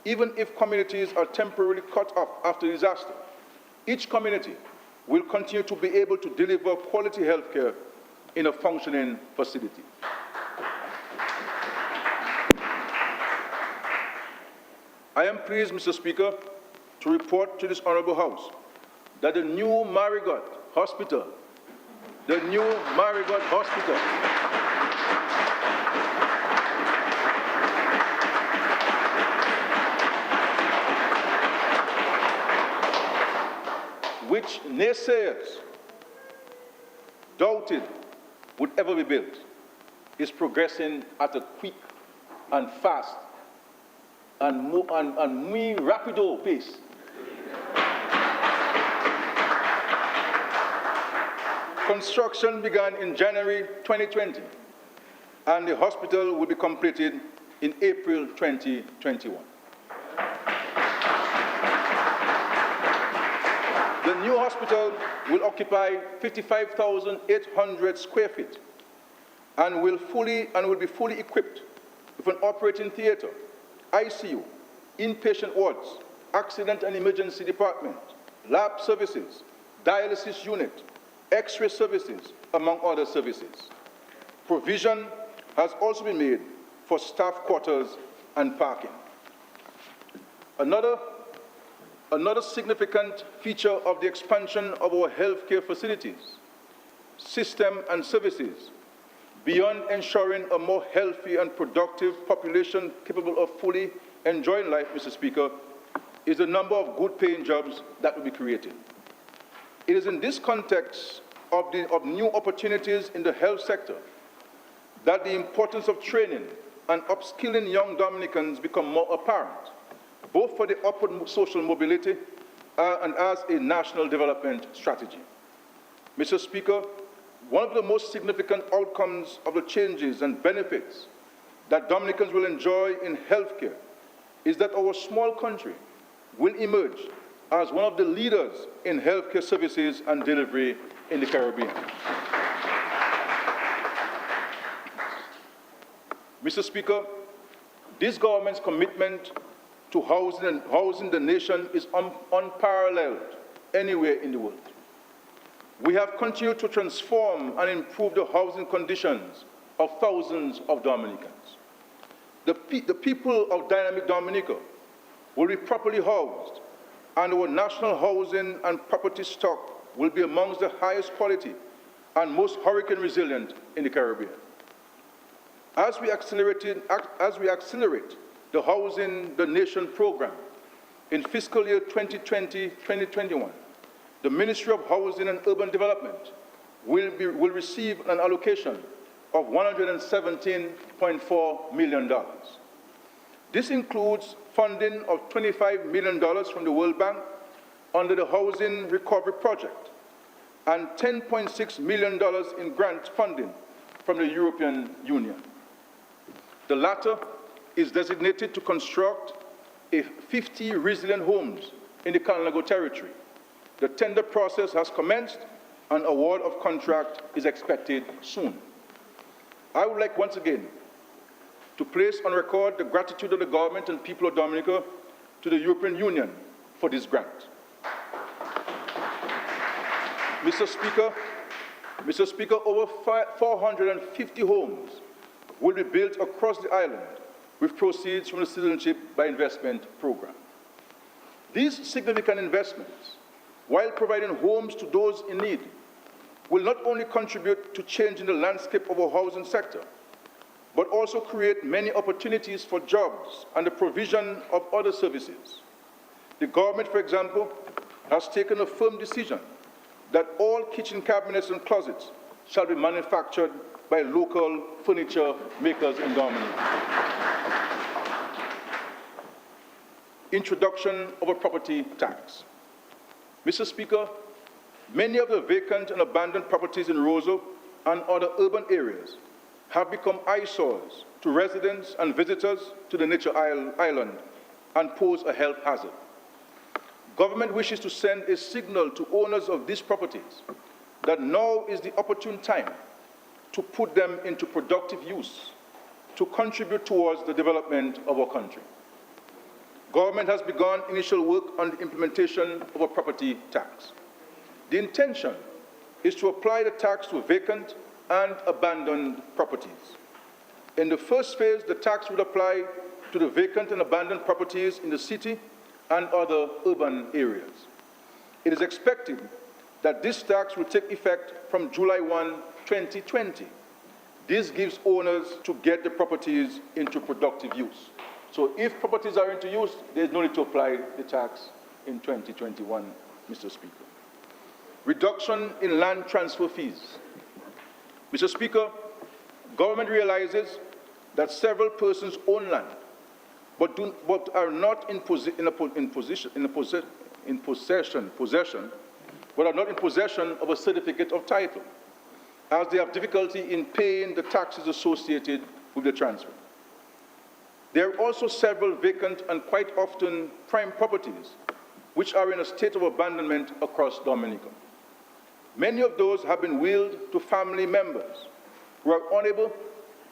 even if communities are temporarily cut off after a disaster, each community will continue to be able to deliver quality health care in a functioning facility. I am pleased, Mr. Speaker, to report to this Honourable House that the new Marigold Hospital, which naysayers doubted would ever be built, is progressing at a quick and fast and muy rapido pace. Construction began in January 2020, and the hospital will be completed in April 2021. The new hospital will occupy 55,800 square feet and will be fully equipped with an operating theatre, ICU, inpatient wards, accident and emergency department, lab services, dialysis unit, X-ray services, among other services. Provision has also been made for staff quarters and parking. Another Another significant feature of the expansion of our healthcare facilities, system and services, beyond ensuring a more healthy and productive population capable of fully enjoying life, Mr. Speaker, is the number of good-paying jobs that will be created. It is in this context of new opportunities in the health sector that the importance of training and upskilling young Dominicans become more apparent, both for the upward social mobility and as a national development strategy. Mr. Speaker, one of the most significant outcomes of the changes and benefits that Dominicans will enjoy in healthcare is that our small country will emerge as one of the leaders in healthcare services and delivery in the Caribbean. Mr. Speaker, this government's commitment to housing the nation is unparalleled anywhere in the world. We have continued to transform and improve the housing conditions of thousands of Dominicans. The people of dynamic Dominica will be properly housed, and our national housing and property stock will be amongst the highest quality and most hurricane resilient in the Caribbean. As we accelerate the Housing the Nation program in fiscal year 2020-2021, the Ministry of Housing and Urban Development will receive an allocation of $117.4 million. This includes funding of $25 million from the World Bank under the Housing Recovery Project and $10.6 million in grant funding from the European Union. The latter is designated to construct 50 resilient homes in the Kalinago territory. The tender process has commenced and award of contract is expected soon. I would like once again to place on record the gratitude of the government and people of Dominica to the European Union for this grant. Mr. Speaker, over 450 homes will be built across the island with proceeds from the Citizenship by Investment program. These significant investments, while providing homes to those in need, will not only contribute to changing the landscape of our housing sector, but also create many opportunities for jobs and the provision of other services. The government, for example, has taken a firm decision that all kitchen cabinets and closets shall be manufactured by local furniture makers in Dominica. Introduction of a property tax. Mr. Speaker, many of the vacant and abandoned properties in Roseau and other urban areas have become eyesores to residents and visitors to the nature island and pose a health hazard. Government wishes to send a signal to owners of these properties that now is the opportune time to put them into productive use to contribute towards the development of our country. Government has begun initial work on the implementation of a property tax. The intention is to apply the tax to vacant and abandoned properties. In the first phase, the tax would apply to the vacant and abandoned properties in the city and other urban areas. It is expected that this tax will take effect from July 1, 2020. This gives owners to get the properties into productive use. So if properties are into use, there's no need to apply the tax in 2021, Mr. Speaker. Reduction in land transfer fees. Mr. Speaker, government realizes that several persons own land, but are not in possession of a certificate of title, as they have difficulty in paying the taxes associated with the transfer. There are also several vacant and quite often prime properties which are in a state of abandonment across Dominica. Many of those have been willed to family members who are unable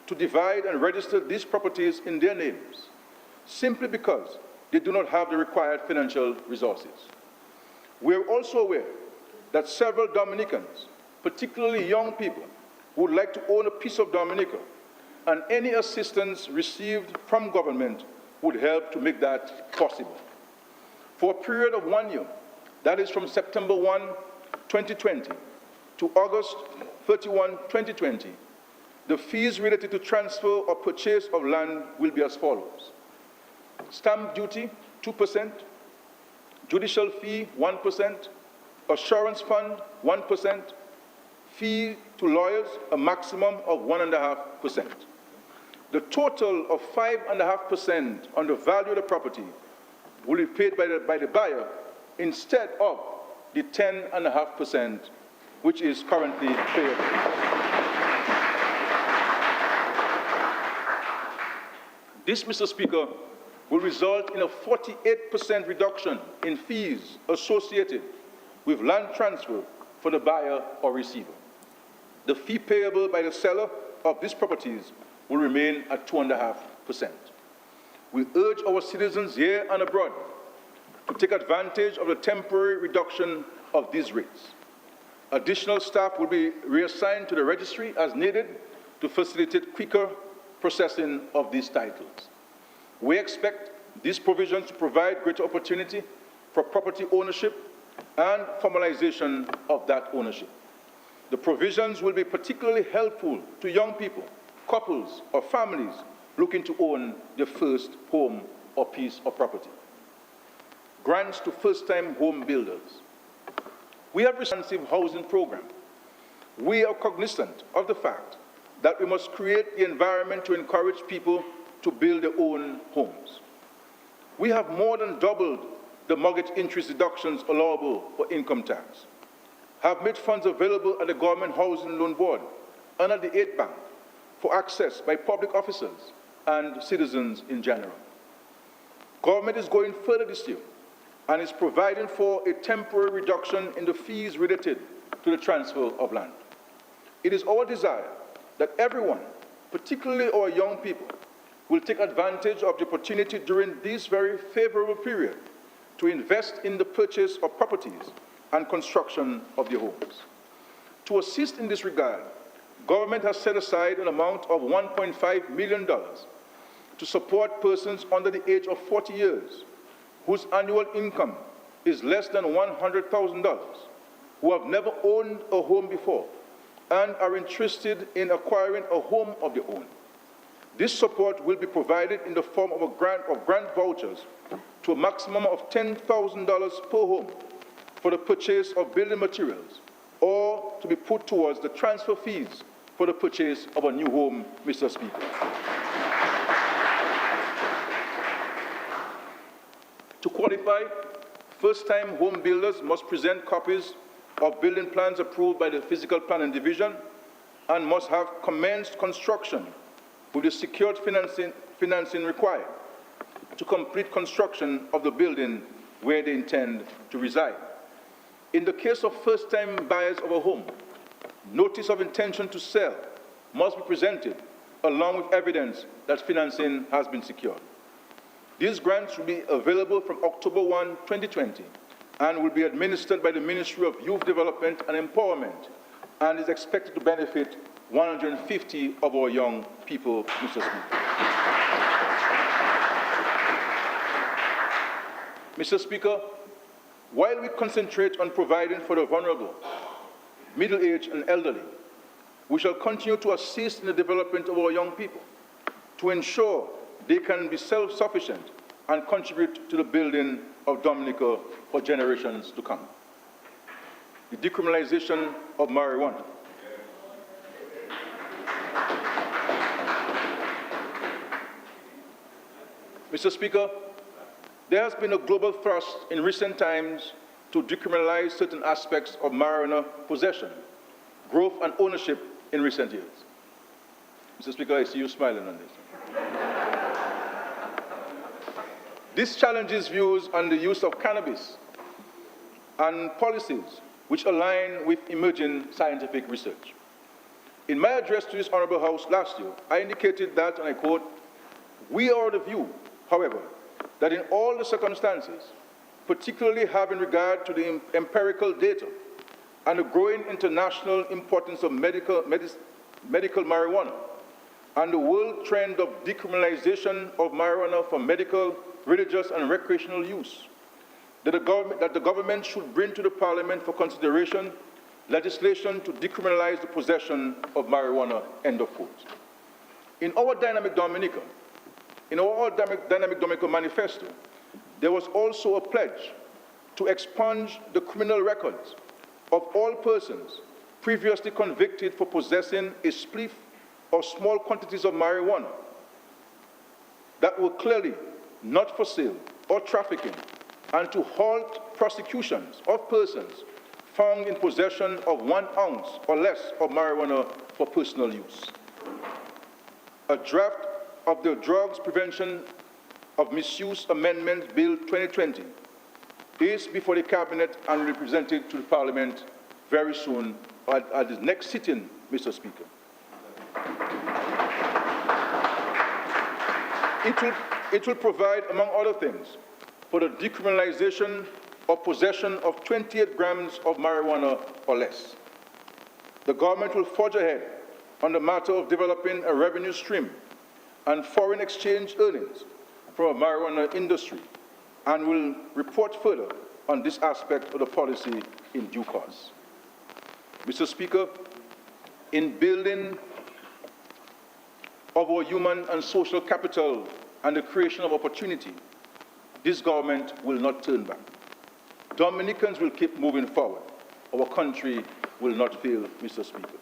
to divide and register these properties in their names simply because they do not have the required financial resources. We are also aware that several Dominicans, particularly young people, would like to own a piece of Dominica, and any assistance received from government would help to make that possible. For a period of 1 year, that is from September 1, 2020 to August 31, 2020, the fees related to transfer or purchase of land will be as follows. Stamp duty, 2%, judicial fee, 1%, assurance fund, 1%, fee to lawyers, a maximum of 1.5%. The total of 5.5% on the value of the property will be paid by the buyer instead of the 10.5%, which is currently payable. This, Mr. Speaker, will result in a 48% reduction in fees associated with land transfer for the buyer or receiver. The fee payable by the seller of these properties will remain at 2.5%. We urge our citizens here and abroad to take advantage of the temporary reduction of these rates. Additional staff will be reassigned to the registry as needed to facilitate quicker processing of these titles. We expect these provisions to provide greater opportunity for property ownership and formalization of that ownership. The provisions will be particularly helpful to young people, couples, or families looking to own their first home or piece of property. Grants to first-time home builders. We have a responsive housing program. We are cognizant of the fact that we must create the environment to encourage people to build their own homes. We have more than doubled the mortgage interest deductions allowable for income tax, have made funds available at the Government Housing Loan Board and at the Aid Bank for access by public officers and citizens in general. Government is going further this year and is providing for a temporary reduction in the fees related to the transfer of land. It is our desire that everyone, particularly our young people, will take advantage of the opportunity during this very favorable period to invest in the purchase of properties and construction of their homes. To assist in this regard, government has set aside an amount of $1.5 million to support persons under the age of 40 years whose annual income is less than $100,000, who have never owned a home before and are interested in acquiring a home of their own. This support will be provided in the form of grant vouchers to a maximum of $10,000 per home for the purchase of building materials, or to be put towards the transfer fees for the purchase of a new home, Mr. Speaker. To qualify, first-time home builders must present copies of building plans approved by the Physical Planning Division and must have commenced construction with the secured financing required to complete construction of the building where they intend to reside. In the case of first-time buyers of a home, notice of intention to sell must be presented along with evidence that financing has been secured. These grants will be available from October 1, 2020, and will be administered by the Ministry of Youth Development and Empowerment, and is expected to benefit 150 of our young people, Mr. Speaker. Mr. Speaker, while we concentrate on providing for the vulnerable, middle-aged and elderly, we shall continue to assist in the development of our young people to ensure they can be self-sufficient and contribute to the building of Dominica for generations to come. The decriminalization of marijuana. Mr. Speaker, there has been a global thrust in recent times to decriminalize certain aspects of marijuana possession, growth, and ownership in recent years. Mr. Speaker, I see you smiling on this. This challenges views on the use of cannabis and policies which align with emerging scientific research. In my address to this Honorable House last year, I indicated that, and I quote, "We are of the view, however, that in all the circumstances, particularly having regard to the empirical data and the growing international importance of medical marijuana and the world trend of decriminalization of marijuana for medical, religious, and recreational use, that the government should bring to the Parliament for consideration legislation to decriminalize the possession of marijuana, end of quote. In our Dynamic Dominica manifesto, there was also a pledge to expunge the criminal records of all persons previously convicted for possessing a spliff or small quantities of marijuana that were clearly not for sale or trafficking, and to halt prosecutions of persons found in possession of 1 ounce or less of marijuana for personal use. A draft of the Drugs Prevention of Misuse Amendment Bill 2020 is before the Cabinet and will be presented to the Parliament very soon at the next sitting, Mr. Speaker. It will provide, among other things, for the decriminalization of possession of 28 grams of marijuana or less. The government will forge ahead on the matter of developing a revenue stream and foreign exchange earnings from the marijuana industry, and will report further on this aspect of the policy in due course. Mr. Speaker, in building of our human and social capital and the creation of opportunity, this government will not turn back. Dominicans will keep moving forward. Our country will not fail, Mr. Speaker.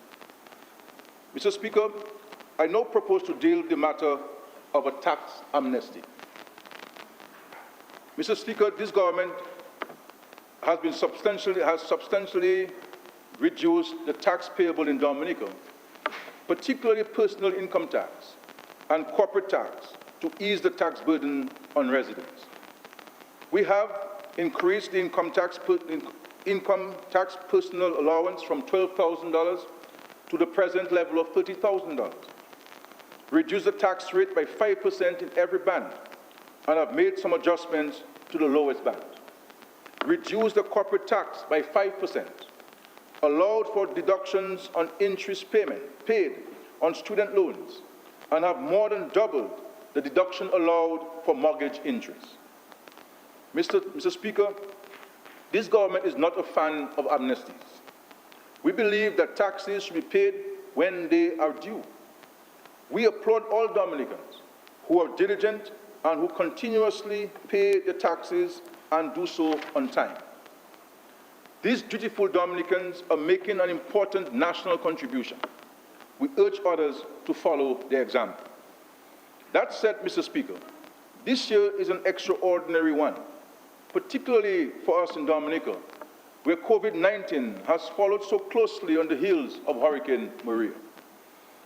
Mr. Speaker, I now propose to deal with the matter of a tax amnesty. Mr. Speaker, this government has substantially reduced the tax payable in Dominica, particularly personal income tax and corporate tax, to ease the tax burden on residents. We have increased the income tax personal allowance from $12,000 to the present level of $30,000, reduced the tax rate by 5% in every band, and have made some adjustments to the lowest band, reduced the corporate tax by 5%, allowed for deductions on interest payment paid on student loans, and have more than doubled the deduction allowed for mortgage interest. Mr. Speaker, this government is not a fan of amnesties. We believe that taxes should be paid when they are due. We applaud all Dominicans who are diligent and who continuously pay their taxes and do so on time. These dutiful Dominicans are making an important national contribution. We urge others to follow their example. That said, Mr. Speaker, this year is an extraordinary one, particularly for us in Dominica, where COVID-19 has followed so closely on the heels of Hurricane Maria.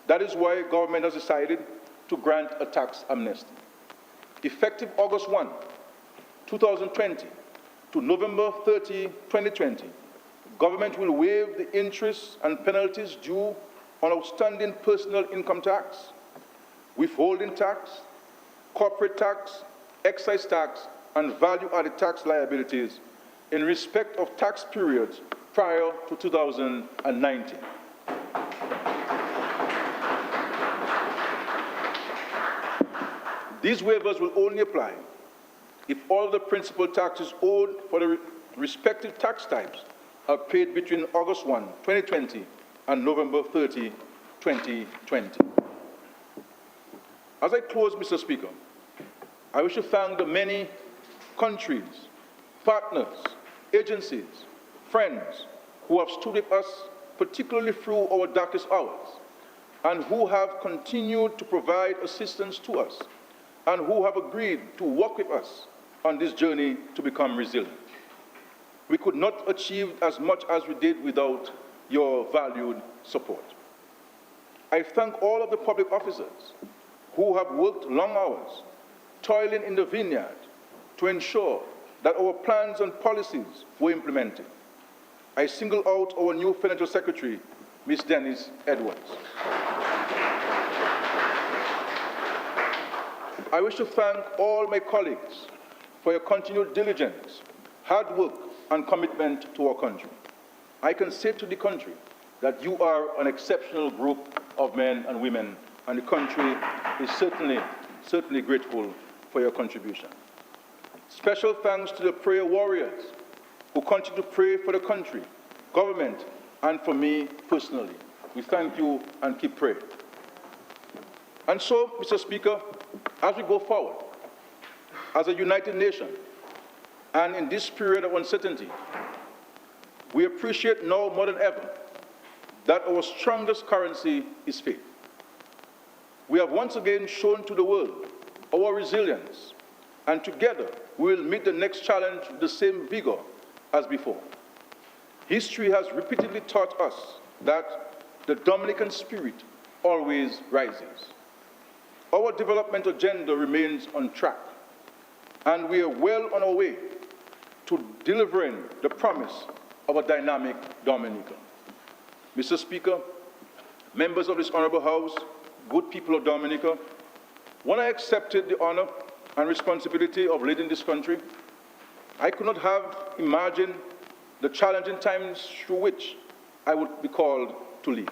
That is why government has decided to grant a tax amnesty. Effective August 1, 2020 to November 30, 2020, government will waive the interest and penalties due on outstanding personal income tax, withholding tax, corporate tax, excise tax, and value-added tax liabilities in respect of tax periods prior to 2019. These waivers will only apply if all the principal taxes owed for the respective tax types are paid between August 1, 2020 and November 30, 2020. As I close, Mr. Speaker, I wish to thank the many countries, partners, agencies, friends who have stood with us, particularly through our darkest hours, and who have continued to provide assistance to us, and who have agreed to work with us on this journey to become resilient. We could not achieve as much as we did without your valued support. I thank all of the public officers who have worked long hours, toiling in the vineyard to ensure that our plans and policies were implemented. I single out our new Financial Secretary, Ms. Dennis Edwards. I wish to thank all my colleagues for your continued diligence, hard work, and commitment to our country. I can say to the country that you are an exceptional group of men and women, and the country is certainly grateful for your contribution. Special thanks to the prayer warriors who continue to pray for the country, government, and for me personally. We thank you and keep praying. And so, Mr. Speaker, as we go forward, as a united nation, and in this period of uncertainty, we appreciate now more than ever that our strongest currency is faith. We have once again shown to the world our resilience, and together we will meet the next challenge with the same vigor as before. History has repeatedly taught us that the Dominican spirit always rises. Our development agenda remains on track, and we are well on our way to delivering the promise of a dynamic Dominica. Mr. Speaker, members of this honorable House, good people of Dominica, when I accepted the honor and responsibility of leading this country, I could not have imagined the challenging times through which I would be called to lead.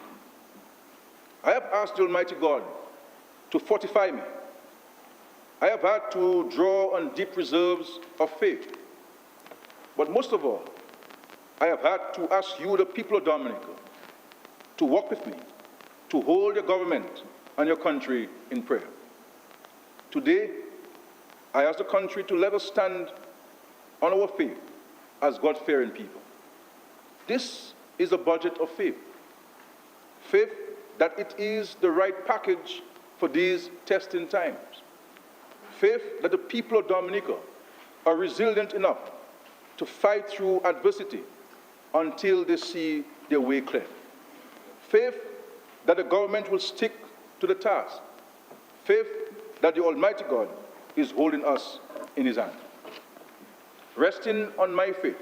I have asked the Almighty God to fortify me. I have had to draw on deep reserves of faith. But most of all, I have had to ask you, the people of Dominica, to walk with me, to hold your government and your country in prayer. Today, I ask the country to let us stand on our faith as God-fearing people. This is a budget of faith. Faith that it is the right package for these testing times. Faith that the people of Dominica are resilient enough to fight through adversity until they see their way clear. Faith that the government will stick to the task. Faith that the Almighty God is holding us in His hand. Resting on my faith,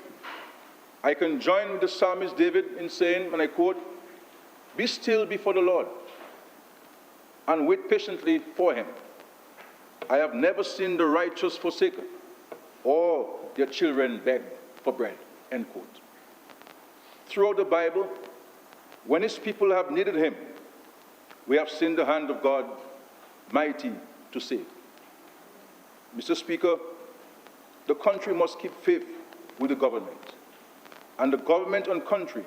I can join with the psalmist David in saying, and I quote, "Be still before the Lord and wait patiently for Him. I have never seen the righteous forsaken or their children beg for bread," end quote. Throughout the Bible, when His people have needed Him, we have seen the hand of God mighty to save. Mr. Speaker, the country must keep faith with the government, and the government and country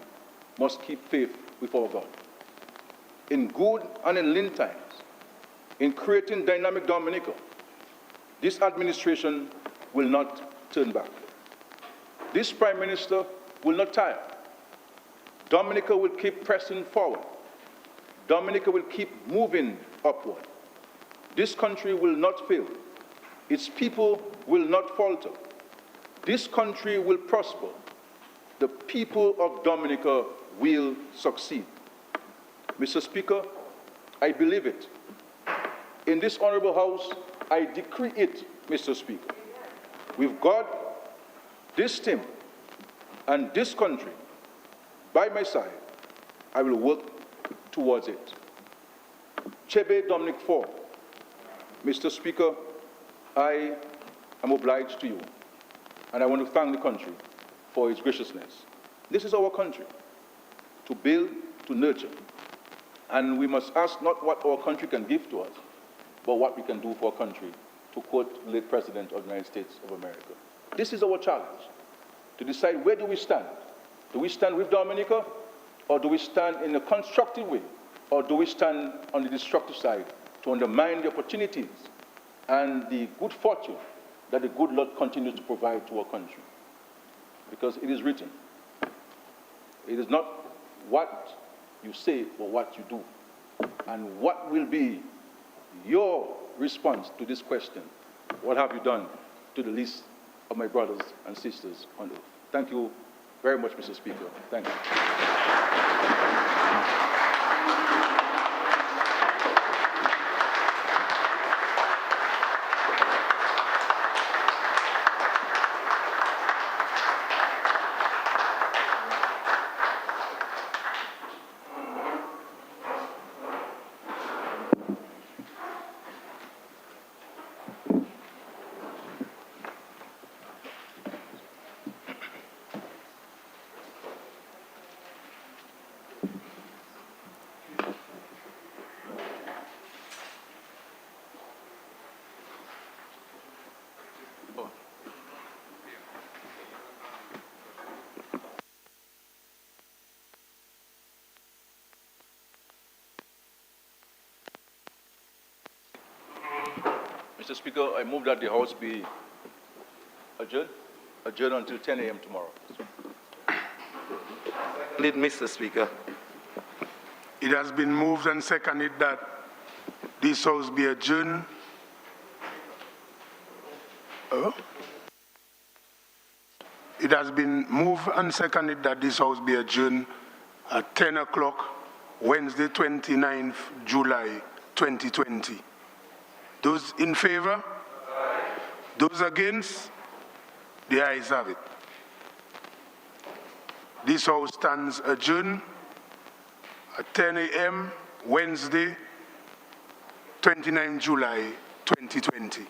must keep faith with our God. In good and in lean times, in creating dynamic Dominica, this administration will not turn back. This Prime Minister will not tire. Dominica will keep pressing forward. Dominica will keep moving upward. This country will not fail. Its people will not falter. This country will prosper. The people of Dominica will succeed. Mr. Speaker, I believe it. In this honorable House, I decree it, Mr. Speaker. With God, this team, and this country by my side, I will work towards it. Chebe Dominic 4. Mr. Speaker, I am obliged to you, and I want to thank the country for its graciousness. This is our country, to build, to nurture, and we must ask not what our country can give to us, but what we can do for our country, to quote the late President of the United States of America. This is our challenge, to decide where do we stand. Do we stand with Dominica, or do we stand in a constructive way, or do we stand on the destructive side to undermine the opportunities and the good fortune that the good Lord continues to provide to our country? Because it is written, it is not what you say, but what you do. And what will be your response to this question? What have you done to the least of my brothers and sisters on earth? Thank you very much, Mr. Speaker. Thank you. Mr. Speaker, I move that the House be adjourned until 10 a.m. tomorrow. Mr. Speaker. It has been moved and seconded that this House be adjourned. It has been moved and seconded that this House be adjourned at 10 o'clock, Wednesday, 29th July, 2020. Those in favor? Aye. Those against? The ayes have it. This House stands adjourned at 10 a.m. Wednesday, 29 July 2020.